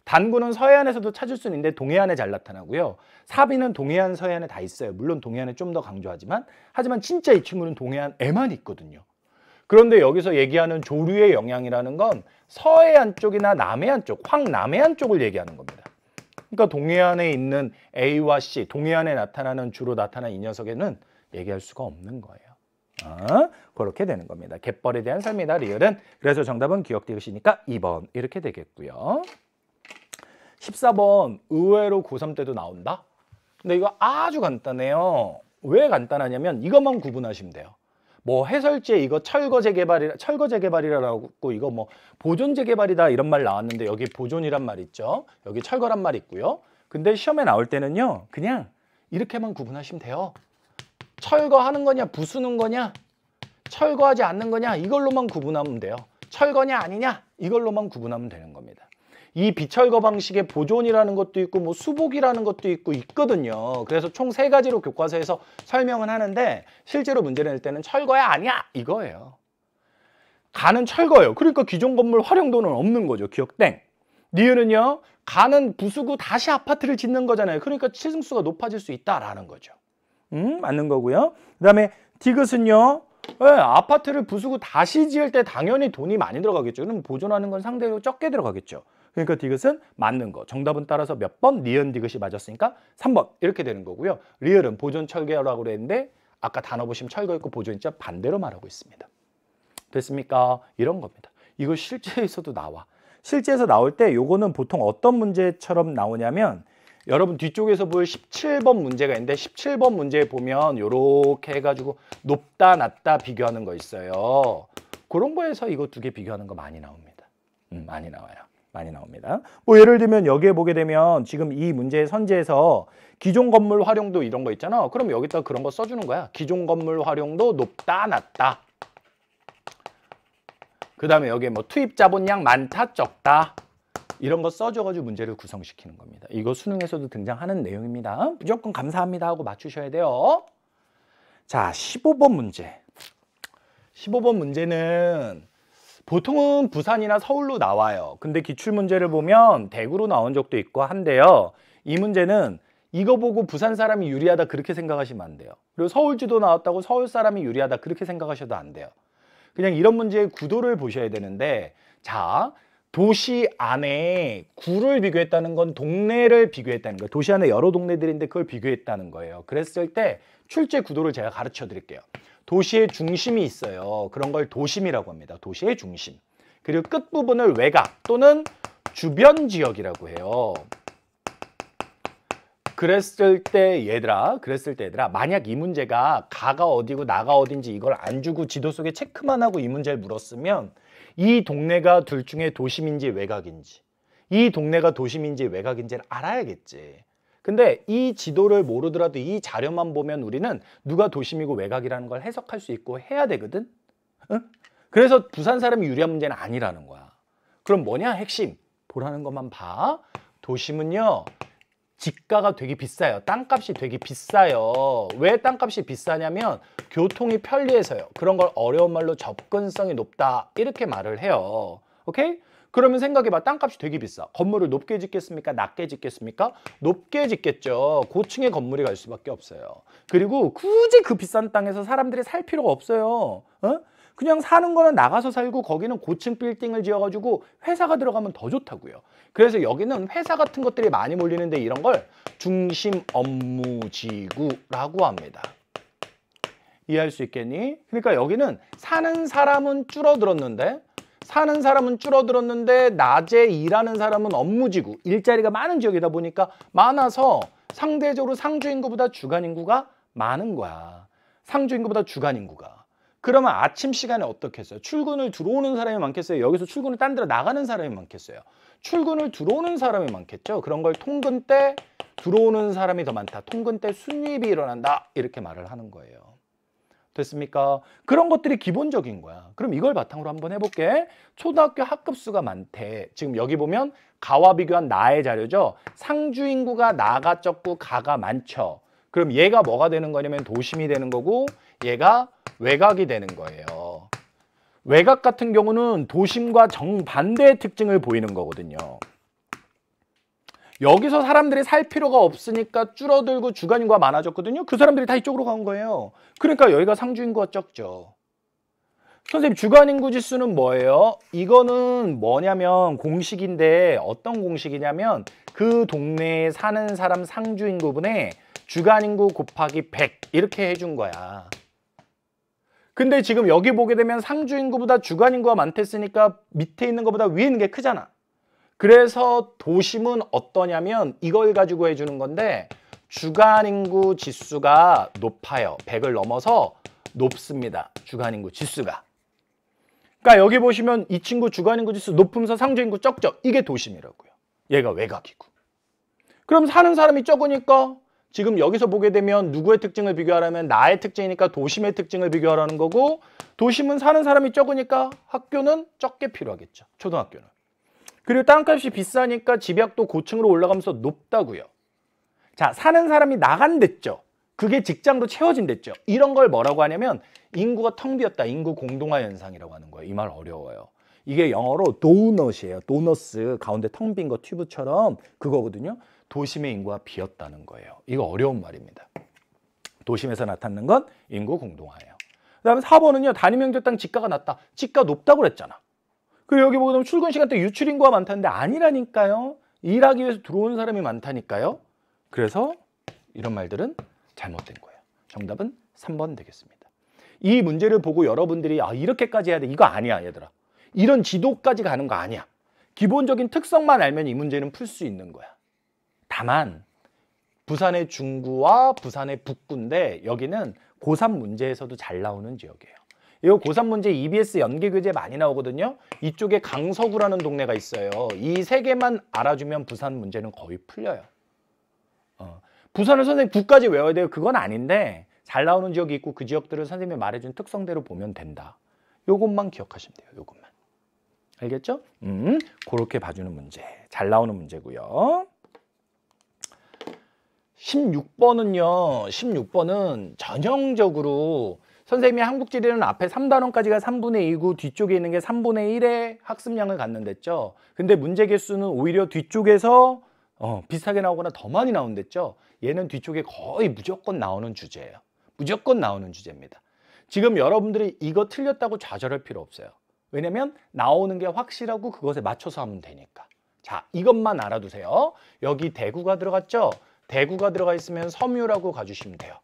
단구는 서해안에서도 찾을 수는 있는데 동해안에 잘 나타나고요. 사비는 동해안, 서해안에 다 있어요. 물론 동해안에 좀 더 강조하지만 하지만 진짜 이 친구는 동해안에만 있거든요. 그런데 여기서 얘기하는 조류의 영향이라는 건 서해안 쪽이나 남해안 쪽, 황남해안 쪽을 얘기하는 겁니다. 그러니까 동해안에 있는 A와 C, 동해안에 주로 나타난 이 녀석에는 얘기할 수가 없는 거예요. 그렇게 되는 겁니다. 갯벌에 대한 설명이다, 리을은. 그래서 정답은 기억 디귿이니까 2번 이렇게 되겠고요. 14번 의외로 고3 때도 나온다? 근데 이거 아주 간단해요. 왜 간단하냐면 이것만 구분하시면 돼요. 뭐 해설지에 이거 철거 재개발이라고 이거 뭐 보존 재개발이다 이런 말 나왔는데 여기 보존이란 말 있죠. 여기 철거란 말 있고요. 근데 시험에 나올 때는요. 그냥 이렇게만 구분하시면 돼요. 철거하는 거냐 부수는 거냐 철거하지 않는 거냐 이걸로만 구분하면 돼요. 철거냐 아니냐 이걸로만 구분하면 되는 겁니다. 이 비철거 방식의 보존이라는 것도 있고 뭐 수복이라는 것도 있거든요. 그래서 총 3가지로 교과서에서 설명은 하는데 실제로 문제 낼 때는 철거야 아니야 이거예요. 가는 철거예요. 그러니까 기존 건물 활용도는 없는 거죠. 기억 땡. 니은은요. 가는 부수고 다시 아파트를 짓는 거잖아요. 그러니까 층수가 높아질 수 있다라는 거죠. 맞는 거고요. 그다음에 디귿은요. 아파트를 부수고 다시 지을 때 당연히 돈이 많이 들어가겠죠. 그럼 보존하는 건 상대로 적게 들어가겠죠. 그러니까 디귿은 맞는 거. 정답은 따라서 몇 번? 니은 디귿이 맞았으니까 3번 이렇게 되는 거고요. 리을은 보존 철거라고 그랬는데 아까 단어 보시면 철거 있고 보존 있죠. 반대로 말하고 있습니다. 됐습니까? 이런 겁니다. 이거 실제에서도 나와. 실제에서 나올 때 요거는 보통 어떤 문제처럼 나오냐면 여러분 뒤쪽에서 볼 17번 문제가 있는데 17번 문제에 보면 요렇게 해가지고 높다 낮다 비교하는 거 있어요. 그런 거에서 이거 2개 비교하는 거 많이 나옵니다. 많이 나와요. 많이 나옵니다. 뭐 예를 들면 여기에 보게 되면 지금 이 문제의 선지에서 기존 건물 활용도 이런 거 있잖아. 그럼 여기다 그런 거 써주는 거야. 기존 건물 활용도 높다 낮다. 그 다음에 여기에 뭐 투입 자본량 많다 적다. 이런 거 써줘가지고 문제를 구성시키는 겁니다. 이거 수능에서도 등장하는 내용입니다. 무조건 감사합니다 하고 맞추셔야 돼요. 자, 15번 문제. 15번 문제는 보통은 부산이나 서울로 나와요. 근데 기출문제를 보면 대구로 나온 적도 있고 한데요. 이 문제는 이거 보고 부산 사람이 유리하다 그렇게 생각하시면 안 돼요. 그리고 서울지도 나왔다고 서울 사람이 유리하다 그렇게 생각하셔도 안 돼요. 그냥 이런 문제의 구도를 보셔야 되는데 자, 도시 안에 구를 비교했다는 건 동네를 비교했다는 거예요. 도시 안에 여러 동네들인데 그걸 비교했다는 거예요. 그랬을 때 출제 구도를 제가 가르쳐 드릴게요. 도시의 중심이 있어요. 그런 걸 도심이라고 합니다. 도시의 중심. 그리고 끝부분을 외곽 또는 주변 지역이라고 해요. 그랬을 때 얘들아 만약 이 문제가 가가 어디고 나가 어딘지 이걸 안 주고 지도 속에 체크만 하고 이 문제를 물었으면 이 동네가 둘 중에 도심인지 외곽인지 이 동네가 도심인지 외곽인지를 알아야겠지. 근데 이 지도를 모르더라도 이 자료만 보면 우리는 누가 도심이고 외곽이라는 걸 해석할 수 있고 해야 되거든. 응? 그래서 부산 사람이 유리한 문제는 아니라는 거야. 그럼 뭐냐? 핵심. 보라는 것만 봐. 도심은요. 집가가 되게 비싸요. 땅값이 되게 비싸요. 왜 땅값이 비싸냐면 교통이 편리해서요. 그런 걸 어려운 말로 접근성이 높다. 이렇게 말을 해요. 오케이? 그러면 생각해봐. 땅값이 되게 비싸. 건물을 높게 짓겠습니까? 낮게 짓겠습니까? 높게 짓겠죠. 고층의 건물이 갈 수밖에 없어요. 그리고 굳이 그 비싼 땅에서 사람들이 살 필요가 없어요. 어? 그냥 사는 거는 나가서 살고 거기는 고층 빌딩을 지어가지고 회사가 들어가면 더 좋다고요. 그래서 여기는 회사 같은 것들이 많이 몰리는데 이런 걸 중심 업무지구라고 합니다. 이해할 수 있겠니? 그러니까 여기는 사는 사람은 줄어들었는데 낮에 일하는 사람은 업무지구, 일자리가 많은 지역이다 보니까 많아서 상대적으로 상주인구보다 주간인구가 많은 거야. 상주인구보다 주간인구가. 그러면 아침 시간에 어떻겠어요? 출근을 들어오는 사람이 많겠어요? 여기서 출근을 딴 데로 나가는 사람이 많겠어요? 출근을 들어오는 사람이 많겠죠? 그런 걸 통근 때 들어오는 사람이 더 많다. 통근 때 순이입이 일어난다. 이렇게 말을 하는 거예요. 됐습니까? 그런 것들이 기본적인 거야. 그럼 이걸 바탕으로 한번 해볼게. 초등학교 학급수가 많대. 지금 여기 보면 가와 비교한 나의 자료죠. 상주인구가 나가 적고 가가 많죠. 그럼 얘가 뭐가 되는 거냐면 도심이 되는 거고 얘가 외곽이 되는 거예요. 외곽 같은 경우는 도심과 정반대의 특징을 보이는 거거든요. 여기서 사람들이 살 필요가 없으니까 줄어들고 주간인구가 많아졌거든요. 그 사람들이 다 이쪽으로 간 거예요. 그러니까 여기가 상주인구가 적죠. 선생님, 주간인구 지수는 뭐예요? 이거는 뭐냐면 공식인데 어떤 공식이냐면 그 동네에 사는 사람 상주인구분의 주간인구 곱하기 100 이렇게 해준 거야. 근데 지금 여기 보게 되면 상주인구보다 주간인구가 많댔으니까 밑에 있는 것보다 위에 있는 게 크잖아. 그래서 도심은 어떠냐면 이걸 가지고 해주는 건데 주간인구 지수가 높아요. 100을 넘어서 높습니다. 주간인구 지수가. 그러니까 여기 보시면 이 친구 주간인구 지수 높으면서 상주인구 적죠. 이게 도심이라고요. 얘가 외곽이고. 그럼 사는 사람이 적으니까 지금 여기서 보게 되면 누구의 특징을 비교하라면 나의 특징이니까 도심의 특징을 비교하라는 거고 도심은 사는 사람이 적으니까 학교는 적게 필요하겠죠. 초등학교는. 그리고 땅값이 비싸니까 집약도 고층으로 올라가면서 높다고요. 자, 사는 사람이 나간댔죠. 그게 직장도 채워진댔죠. 이런 걸 뭐라고 하냐면 인구가 텅 비었다. 인구 공동화 현상이라고 하는 거예요. 이 말 어려워요. 이게 영어로 도넛이에요. 도너스 가운데 텅 빈 거 튜브처럼 그거거든요. 도심의 인구가 비었다는 거예요. 이거 어려운 말입니다. 도심에서 나타나는 건 인구 공동화예요. 그 다음에 4번은요. 단위명절 땅 지가가 낮다. 지가 높다고 그랬잖아. 그리고 여기 보면 출근 시간 때 유출 인구가 많다는데 아니라니까요. 일하기 위해서 들어오는 사람이 많다니까요. 그래서 이런 말들은 잘못된 거예요. 정답은 3번 되겠습니다. 이 문제를 보고 여러분들이 이렇게까지 해야 돼. 이거 아니야, 얘들아. 이런 지도까지 가는 거 아니야. 기본적인 특성만 알면 이 문제는 풀 수 있는 거야. 다만 부산의 중구와 부산의 북구인데 여기는 고3 문제에서도 잘 나오는 지역이에요. 이거 고3 문제 EBS 연계교재 많이 나오거든요. 이쪽에 강서구라는 동네가 있어요. 이 세 개만 알아주면 부산 문제는 거의 풀려요. 부산을 선생님 구까지 외워야 돼요. 그건 아닌데 잘 나오는 지역이 있고 그 지역들을 선생님이 말해준 특성대로 보면 된다. 요것만 기억하시면 돼요. 요것만. 알겠죠? 그렇게 봐주는 문제. 잘 나오는 문제고요. 16번은요. 16번은 전형적으로 선생님이 한국지리는 앞에 3단원까지가 3분의 2고 뒤쪽에 있는 게 3분의 1의 학습량을 갖는댔죠. 근데 문제 개수는 오히려 뒤쪽에서 비슷하게 나오거나 더 많이 나온댔죠. 얘는 뒤쪽에 거의 무조건 나오는 주제예요. 무조건 나오는 주제입니다. 지금 여러분들이 이거 틀렸다고 좌절할 필요 없어요. 왜냐면 나오는 게 확실하고 그것에 맞춰서 하면 되니까. 자, 이것만 알아두세요. 여기 대구가 들어갔죠? 대구가 들어가 있으면 섬유라고 가주시면 돼요.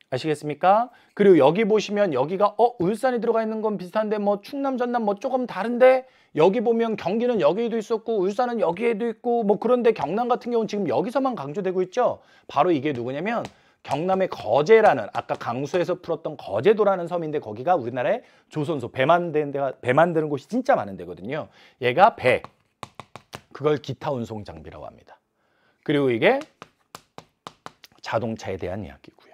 아시겠습니까? 그리고 여기 보시면 여기가 울산이 들어가 있는 건 비슷한데 뭐 충남, 전남 뭐 조금 다른데 여기 보면 경기는 여기에도 있었고 울산은 여기에도 있고 뭐 그런데 경남 같은 경우는 지금 여기서만 강조되고 있죠. 바로 이게 누구냐면 경남의 거제라는 아까 강수에서 풀었던 거제도라는 섬인데 거기가 우리나라의 조선소 배 만드는 곳이 진짜 많은 데거든요. 얘가 배, 그걸 기타 운송 장비라고 합니다. 그리고 이게 자동차에 대한 이야기고요.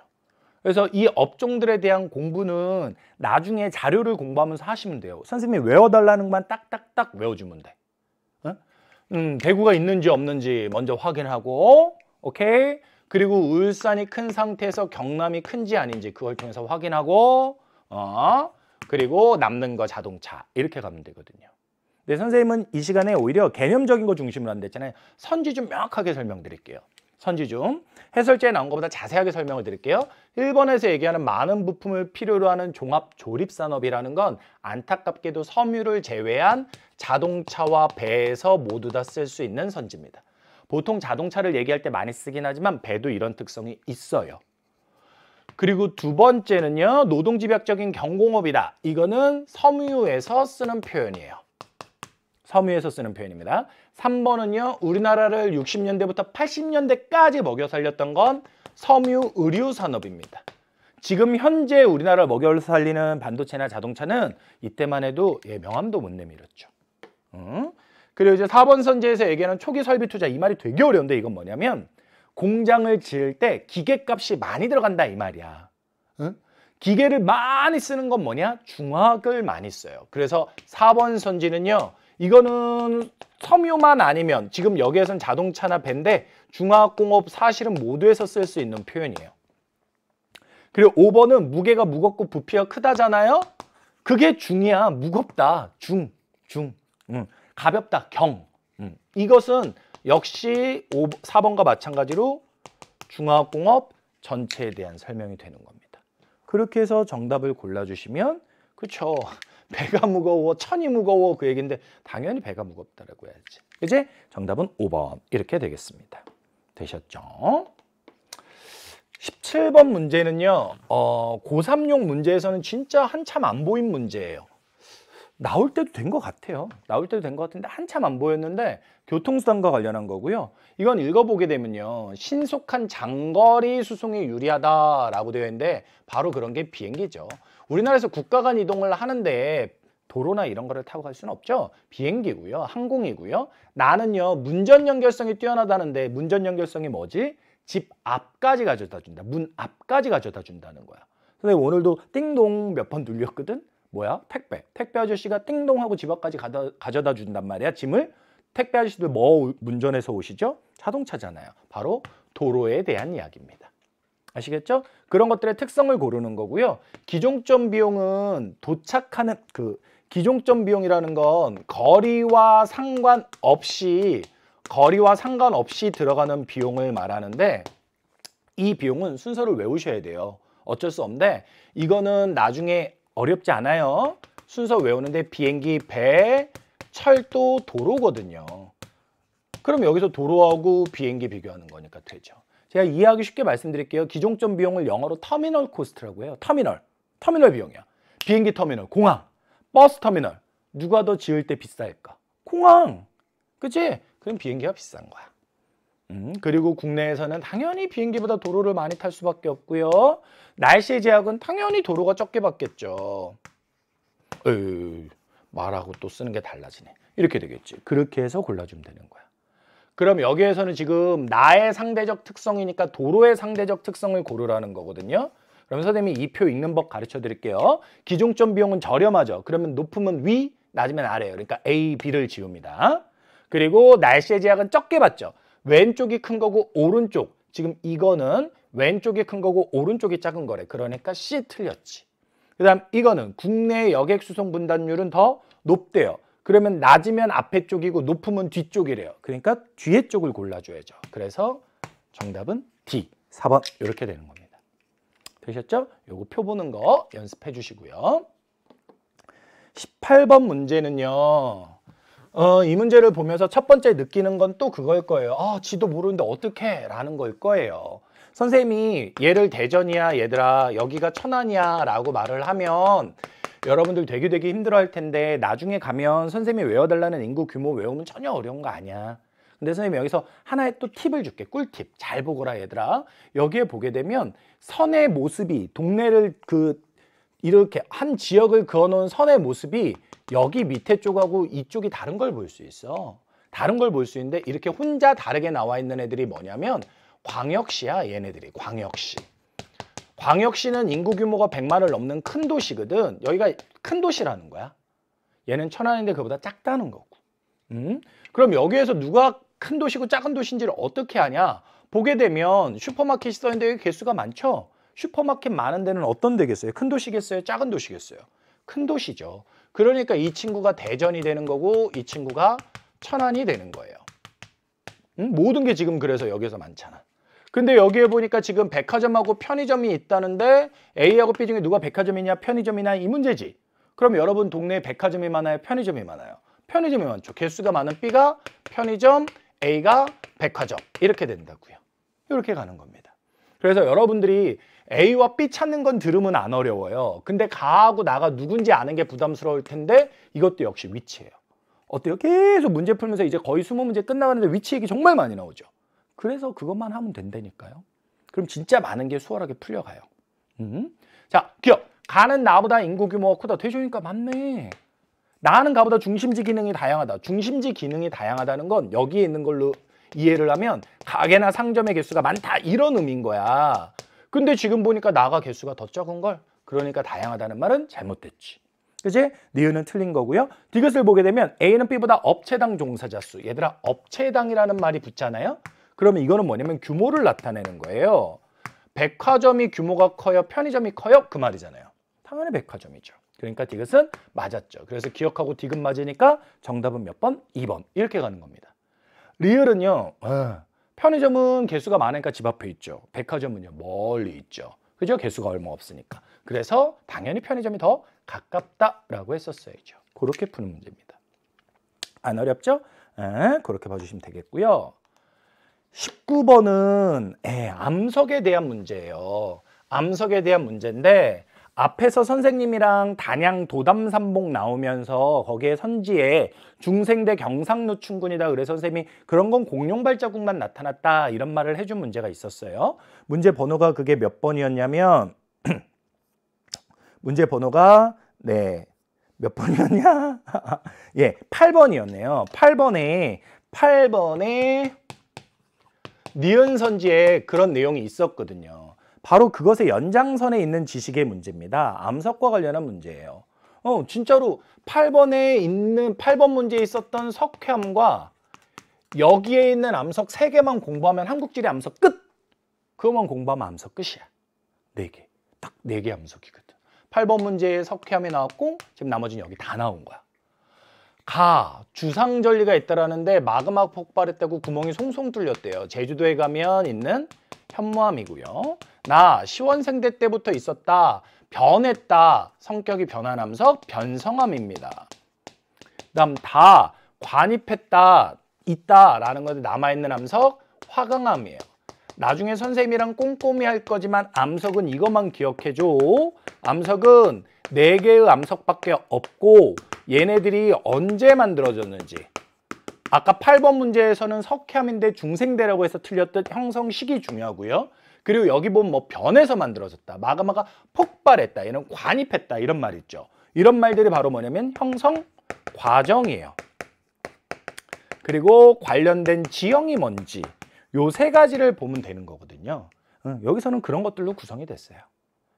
그래서 이 업종들에 대한 공부는 나중에 자료를 공부하면서 하시면 돼요. 선생님이 외워달라는 것만 딱딱딱 외워주면 돼. 대구가 있는지 없는지 먼저 확인하고 오케이? 그리고 울산이 큰 상태에서 경남이 큰지 아닌지 그걸 통해서 확인하고 그리고 남는 거 자동차 이렇게 가면 되거든요. 근데 선생님은 이 시간에 오히려 개념적인 거 중심으로 한다 했잖아요. 선지 좀 명확하게 설명드릴게요. 선지 좀. 해설지에 나온 것보다 자세하게 설명을 드릴게요. 1번에서 얘기하는 많은 부품을 필요로 하는 종합 조립 산업이라는 건 안타깝게도 섬유를 제외한 자동차와 배에서 모두 다 쓸 수 있는 선지입니다. 보통 자동차를 얘기할 때 많이 쓰긴 하지만 배도 이런 특성이 있어요. 그리고 두 번째는요. 노동집약적인 경공업이다. 이거는 섬유에서 쓰는 표현이에요. 섬유에서 쓰는 표현입니다. 3번은요. 우리나라를 60년대부터 80년대까지 먹여 살렸던 건 섬유 의류 산업입니다. 지금 현재 우리나라를 먹여 살리는 반도체나 자동차는 이때만 해도 명함도 못 내밀었죠. 그리고 이제 4번 선지에서 얘기하는 초기 설비 투자, 이 말이 되게 어려운데 이건 뭐냐면 공장을 지을 때 기계값이 많이 들어간다 이 말이야. 기계를 많이 쓰는 건 뭐냐? 중화학을 많이 써요. 그래서 4번 선지는요. 이거는 섬유만 아니면 지금 여기에선 자동차나 배인데 중화학공업 사실은 모두에서 쓸 수 있는 표현이에요. 그리고 5번은 무게가 무겁고 부피가 크다잖아요. 그게 중이야. 무겁다. 중. 가볍다. 경. 이것은 역시 4번과 마찬가지로 중화학공업 전체에 대한 설명이 되는 겁니다. 그렇게 해서 정답을 골라주시면 그쵸. 배가 무거워, 천이 무거워 그 얘기인데 당연히 배가 무겁다라고 해야지. 이제 정답은 5번 이렇게 되겠습니다. 되셨죠? 17번 문제는요. 고3용 문제에서는 진짜 한참 안 보인 문제예요. 나올 때도 된 것 같아요. 나올 때도 된 것 같은데 한참 안 보였는데 교통수단과 관련한 거고요. 이건 읽어보게 되면요. 신속한 장거리 수송이 유리하다라고 되어 있는데 바로 그런 게 비행기죠. 우리나라에서 국가 간 이동을 하는데 도로나 이런 거를 타고 갈 수는 없죠. 비행기고요. 항공이고요. 나는요. 문전 연결성이 뛰어나다는데 문전 연결성이 뭐지? 집 앞까지 가져다 준다. 문 앞까지 가져다 준다는 거야. 선생님 오늘도 띵동 몇 번 눌렸거든? 뭐야? 택배. 택배 아저씨가 띵동하고 집 앞까지 가져다 준단 말이야. 짐을. 택배 아저씨들 뭐 운전해서 오시죠? 자동차잖아요. 바로 도로에 대한 이야기입니다. 아시겠죠? 그런 것들의 특성을 고르는 거고요. 기종점 비용은 도착하는 기종점 비용이라는 건 거리와 상관없이 들어가는 비용을 말하는데 이 비용은 순서를 외우셔야 돼요. 어쩔 수 없는데 이거는 나중에 어렵지 않아요. 순서 외우는데 비행기, 배, 철도, 도로거든요. 그럼 여기서 도로하고 비행기 비교하는 거니까 되죠. 제가 이해하기 쉽게 말씀드릴게요. 기종점 비용을 영어로 터미널 코스트라고 해요. 터미널 비용이야. 비행기 터미널, 공항, 버스 터미널. 누가 더 지을 때 비쌀까? 공항. 그치? 그럼 비행기가 비싼 거야. 그리고 국내에서는 당연히 비행기보다 도로를 많이 탈 수밖에 없고요. 날씨의 제약은 당연히 도로가 적게 받겠죠. 말하고 또 쓰는 게 달라지네. 이렇게 되겠지. 그렇게 해서 골라주면 되는 거야. 그럼 여기에서는 지금 나의 상대적 특성이니까 도로의 상대적 특성을 고르라는 거거든요. 그럼 선생님이 이 표 읽는 법 가르쳐 드릴게요. 기종점 비용은 저렴하죠. 그러면 높으면 위, 낮으면 아래예요. 그러니까 A, B를 지웁니다. 그리고 날씨의 제약은 적게 받죠. 왼쪽이 큰 거고 오른쪽. 지금 이거는 왼쪽이 큰 거고 오른쪽이 작은 거래. 그러니까 C 틀렸지. 그 다음 이거는 국내 여객 수송 분담률은 더 높대요. 그러면 낮으면 앞에 쪽이고 높으면 뒤쪽이래요. 그러니까 뒤에 쪽을 골라줘야죠. 그래서 정답은 D, 4번 이렇게 되는 겁니다. 되셨죠? 요거 표 보는 거 연습해 주시고요. 18번 문제는요. 이 문제를 보면서 첫 번째 느끼는 건 또 그거일 거예요. 지도 모르는데 어떡해? 라는 걸 거예요. 선생님이 얘를 대전이야 얘들아 여기가 천안이야 라고 말을 하면 여러분들 되게 힘들어 할 텐데 나중에 가면 선생님이 외워달라는 인구 규모 외우면 전혀 어려운 거 아니야. 근데 선생님이 여기서 하나의 또 팁을 줄게. 꿀팁. 잘 보거라 얘들아. 여기에 보게 되면 선의 모습이 동네를 이렇게 한 지역을 그어놓은 선의 모습이 여기 밑에 쪽하고 이쪽이 다른 걸 볼 수 있어. 다른 걸 볼 수 있는데 이렇게 혼자 다르게 나와 있는 애들이 뭐냐면 광역시야. 얘네들이 광역시. 광역시는 인구 규모가 100만을 넘는 큰 도시거든. 여기가 큰 도시라는 거야. 얘는 천안인데 그보다 작다는 거고. 그럼 여기에서 누가 큰 도시고 작은 도시인지를 어떻게 하냐? 보게 되면 슈퍼마켓이 써있는데 여기 개수가 많죠? 슈퍼마켓 많은 데는 어떤 데겠어요? 큰 도시겠어요? 작은 도시겠어요? 큰 도시죠. 그러니까 이 친구가 대전이 되는 거고 이 친구가 천안이 되는 거예요. 모든 게 지금 그래서 여기서 많잖아. 근데 여기에 보니까 지금 백화점하고 편의점이 있다는데 A하고 B 중에 누가 백화점이냐 편의점이냐 이 문제지. 그럼 여러분 동네에 백화점이 많아요? 편의점이 많아요? 편의점이 많죠. 개수가 많은 B가 편의점, A가 백화점 이렇게 된다고요. 이렇게 가는 겁니다. 그래서 여러분들이 A와 B 찾는 건 들으면 안 어려워요. 근데 가하고 나가 누군지 아는 게 부담스러울 텐데 이것도 역시 위치예요. 어때요? 계속 문제 풀면서 이제 거의 20문제 끝나가는데 위치 얘기 정말 많이 나오죠. 그래서 그것만 하면 된다니까요. 그럼 진짜 많은 게 수월하게 풀려가요. 자, 기억. 가는 나보다 인구 규모가 크다. 대조니까 맞네. 나는 가보다 중심지 기능이 다양하다. 중심지 기능이 다양하다는 건 여기에 있는 걸로 이해를 하면 가게나 상점의 개수가 많다 이런 의미인 거야. 근데 지금 보니까 나가 개수가 더 적은 걸. 그러니까 다양하다는 말은 잘못됐지. 그치? 니은은 틀린 거고요. 디귿을 보게 되면 A는 B보다 업체당 종사자 수. 얘들아 업체당이라는 말이 붙잖아요. 그러면 이거는 뭐냐면 규모를 나타내는 거예요. 백화점이 규모가 커요? 편의점이 커요? 그 말이잖아요. 당연히 백화점이죠. 그러니까 디귿은 맞았죠. 그래서 기억하고 디귿 맞으니까 정답은 몇 번? 2번. 이렇게 가는 겁니다. 리을은요. 편의점은 개수가 많으니까 집 앞에 있죠. 백화점은요. 멀리 있죠. 그죠? 개수가 얼마 없으니까. 그래서 당연히 편의점이 더 가깝다라고 했었어야죠. 그렇게 푸는 문제입니다. 안 어렵죠? 그렇게 봐주시면 되겠고요. 19번은 암석에 대한 문제예요. 암석에 대한 문제인데 앞에서 선생님이랑 단양 도담삼봉 나오면서 거기에 선지에 중생대 경상노충군이다. 그래서 선생님이 그런 건 공룡 발자국만 나타났다 이런 말을 해준 문제가 있었어요. 문제 번호가 그게 몇 번이었냐면 문제 번호가 몇 번이었냐? 예, 8번이었네요. 8번에 니은 선지에 그런 내용이 있었거든요. 바로 그것의 연장선에 있는 지식의 문제입니다. 암석과 관련한 문제예요. 진짜로 8번 문제에 있었던 석회암과 여기에 있는 암석 3개만 공부하면 한국지리 암석 끝! 그것만 공부하면 암석 끝이야. 4개. 딱 4개 암석이거든. 8번 문제에 석회암이 나왔고 지금 나머지는 여기 다 나온 거야. 주상절리가 있다라는데 마그마 폭발했다고 구멍이 송송 뚫렸대요. 제주도에 가면 있는 현무암이고요. 시원생대 때부터 있었다. 변했다. 성격이 변한 암석 변성암입니다. 그다음 관입했다. 있다라는 것에 남아있는 암석 화강암이에요. 나중에 선생님이랑 꼼꼼히 할 거지만 암석은 이것만 기억해줘. 암석은 4개의 암석밖에 없고 얘네들이 언제 만들어졌는지. 아까 8번 문제에서는 석회암인데 중생대라고 해서 틀렸듯 형성 시기 중요하고요. 그리고 여기 보면 변해서 만들어졌다. 마그마가 폭발했다. 얘는 관입했다. 이런 말 있죠. 이런 말들이 바로 뭐냐면 형성 과정이에요. 그리고 관련된 지형이 뭔지 요 3가지를 보면 되는 거거든요. 여기서는 그런 것들로 구성이 됐어요.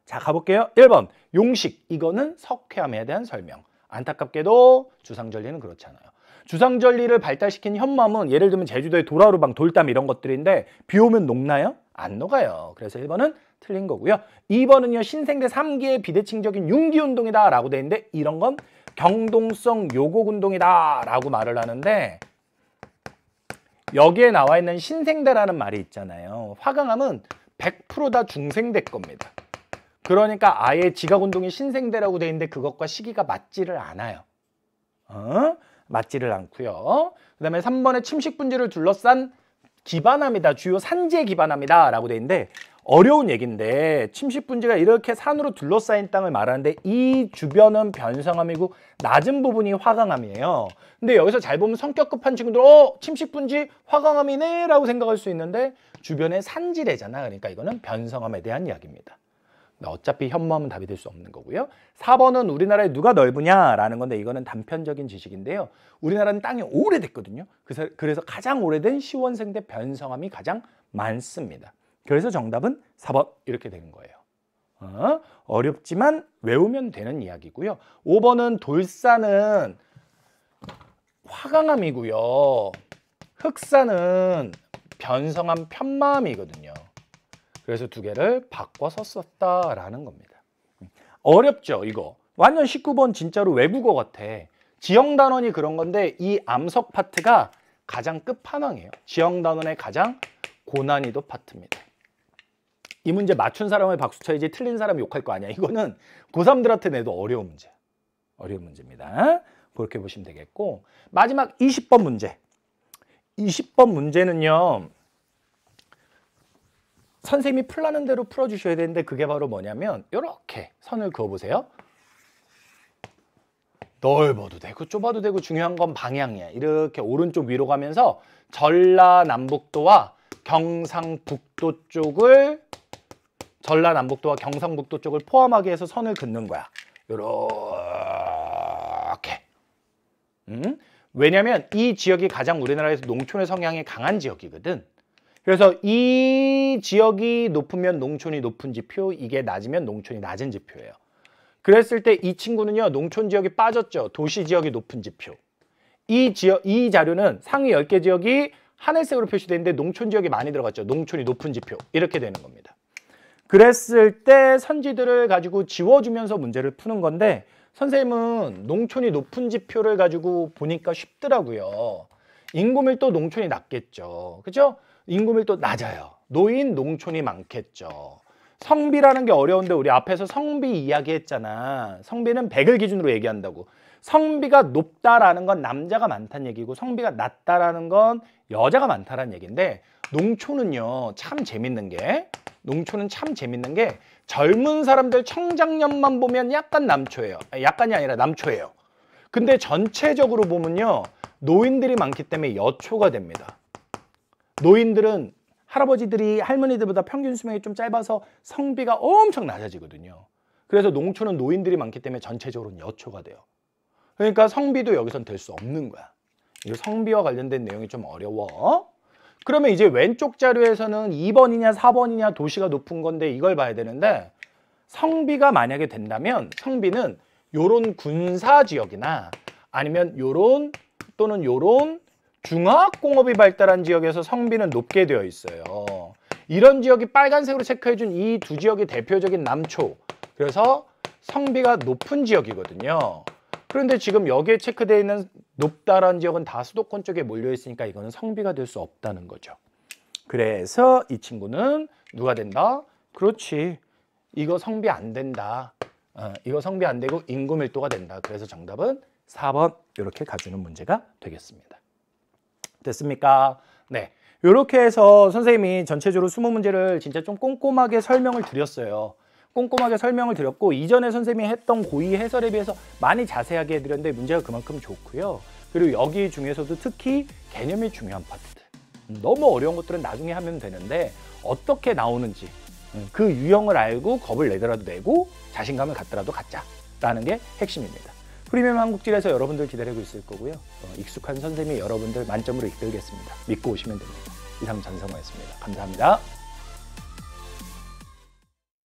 자, 가볼게요. 1번 용식. 이거는 석회암에 대한 설명. 안타깝게도 주상절리는 그렇잖아요. 주상절리를 발달시킨 현무암은 예를 들면 제주도의 도라루방, 돌담 이런 것들인데 비 오면 녹나요? 안 녹아요. 그래서 1번은 틀린 거고요. 2번은요. 신생대 3기의 비대칭적인 융기운동이다 라고 돼 있는데 이런 건 경동성 요곡운동이다 라고 말을 하는데 여기에 나와 있는 신생대라는 말이 있잖아요. 화강암은 100% 다 중생대 겁니다. 그러니까 아예 지각운동이 신생대라고 돼 있는데 그것과 시기가 맞지를 않아요. 맞지를 않고요. 그 다음에 3번에 침식분지를 둘러싼 기반암이다. 주요 산지의 기반암이다 라고 돼 있는데 어려운 얘기인데 침식분지가 이렇게 산으로 둘러싸인 땅을 말하는데 이 주변은 변성암이고 낮은 부분이 화강암이에요. 근데 여기서 잘 보면 성격 급한 친구들 침식분지 화강암이네 라고 생각할 수 있는데 주변에 산지래잖아. 그러니까 이거는 변성암에 대한 이야기입니다. 어차피 현무암은 답이 될 수 없는 거고요. 4번은 우리나라에 누가 넓으냐라는 건데 이거는 단편적인 지식인데요. 우리나라는 땅이 오래됐거든요. 그래서 가장 오래된 시원생대 변성암이 가장 많습니다. 그래서 정답은 4번 이렇게 되는 거예요. 어렵지만 외우면 되는 이야기고요. 5번은 돌산은 화강암이고요. 흑산은 변성암 편마암이거든요. 그래서 2개를 바꿔서 썼다라는 겁니다. 어렵죠, 이거. 완전 19번 진짜로 외국어 같아. 지형단원이 그런 건데 이 암석 파트가 가장 끝판왕이에요. 지형단원의 가장 고난이도 파트입니다. 이 문제 맞춘 사람을 박수 쳐야지 틀린 사람 욕할 거 아니야. 이거는 고3들한테 내도 어려운 문제야. 어려운 문제입니다. 그렇게 보시면 되겠고, 마지막 20번 문제. 20번 문제는요, 선생님이 풀라는 대로 풀어주셔야 되는데 그게 바로 뭐냐면 이렇게 선을 그어보세요. 넓어도 되고 좁아도 되고 중요한 건 방향이야. 이렇게 오른쪽 위로 가면서 전라남북도와 경상북도 쪽을 포함하게 해서 선을 긋는 거야. 요렇게. 왜냐면 이 지역이 가장 우리나라에서 농촌의 성향이 강한 지역이거든. 그래서 이 지역이 높으면 농촌이 높은 지표, 이게 낮으면 농촌이 낮은 지표예요. 그랬을 때 이 친구는요, 농촌 지역이 빠졌죠. 도시 지역이 높은 지표. 이 자료는 상위 10개 지역이 하늘색으로 표시되는데 농촌 지역이 많이 들어갔죠. 농촌이 높은 지표. 이렇게 되는 겁니다. 그랬을 때 선지들을 가지고 지워주면서 문제를 푸는 건데, 선생님은 농촌이 높은 지표를 가지고 보니까 쉽더라고요. 인구밀도 농촌이 낮겠죠. 그죠? 인구밀도 낮아요. 노인, 농촌이 많겠죠. 성비라는 게 어려운데 우리 앞에서 성비 이야기했잖아. 성비는 100을 기준으로 얘기한다고. 성비가 높다라는 건 남자가 많다는 얘기고 성비가 낮다라는 건 여자가 많다라는 얘기인데, 농촌은 참 재밌는 게 젊은 사람들 청장년만 보면 약간 남초예요. 약간이 아니라 남초예요. 근데 전체적으로 보면요, 노인들이 많기 때문에 여초가 됩니다. 노인들은 할아버지들이 할머니들보다 평균 수명이 좀 짧아서 성비가 엄청 낮아지거든요. 그래서 농촌은 노인들이 많기 때문에 전체적으로는 여초가 돼요. 그러니까 성비도 여기선 될 수 없는 거야. 이 성비와 관련된 내용이 좀 어려워. 그러면 이제 왼쪽 자료에서는 2번이냐 4번이냐 도시가 높은 건데 이걸 봐야 되는데, 성비가 만약에 된다면 성비는 요런 군사 지역이나 아니면 요런 또는 요런 중화학공업이 발달한 지역에서 성비는 높게 되어 있어요. 이런 지역이 빨간색으로 체크해준 이 두 지역이 대표적인 남초. 그래서 성비가 높은 지역이거든요. 그런데 지금 여기에 체크되어 있는 높다라는 지역은 다 수도권 쪽에 몰려 있으니까 이거는 성비가 될 수 없다는 거죠. 그래서 이 친구는 누가 된다? 그렇지. 이거 성비 안 된다. 이거 성비 안 되고 인구 밀도가 된다. 그래서 정답은 4번 이렇게 가주는 문제가 되겠습니다. 됐습니까? 네. 이렇게 해서 선생님이 전체적으로 20문제를 진짜 좀 꼼꼼하게 설명을 드렸어요. 꼼꼼하게 설명을 드렸고, 이전에 선생님이 했던 고2 해설에 비해서 많이 자세하게 해드렸는데 문제가 그만큼 좋고요. 그리고 여기 중에서도 특히 개념이 중요한 파트들. 너무 어려운 것들은 나중에 하면 되는데 어떻게 나오는지 그 유형을 알고 겁을 내더라도 내고 자신감을 갖더라도 갖자라는 게 핵심입니다. 프리미엄 한국질에서 여러분들 기다리고 있을 거고요. 익숙한 선생님이 여러분들 만점으로 이끌겠습니다. 믿고 오시면 됩니다. 이상 전성호였습니다. 감사합니다.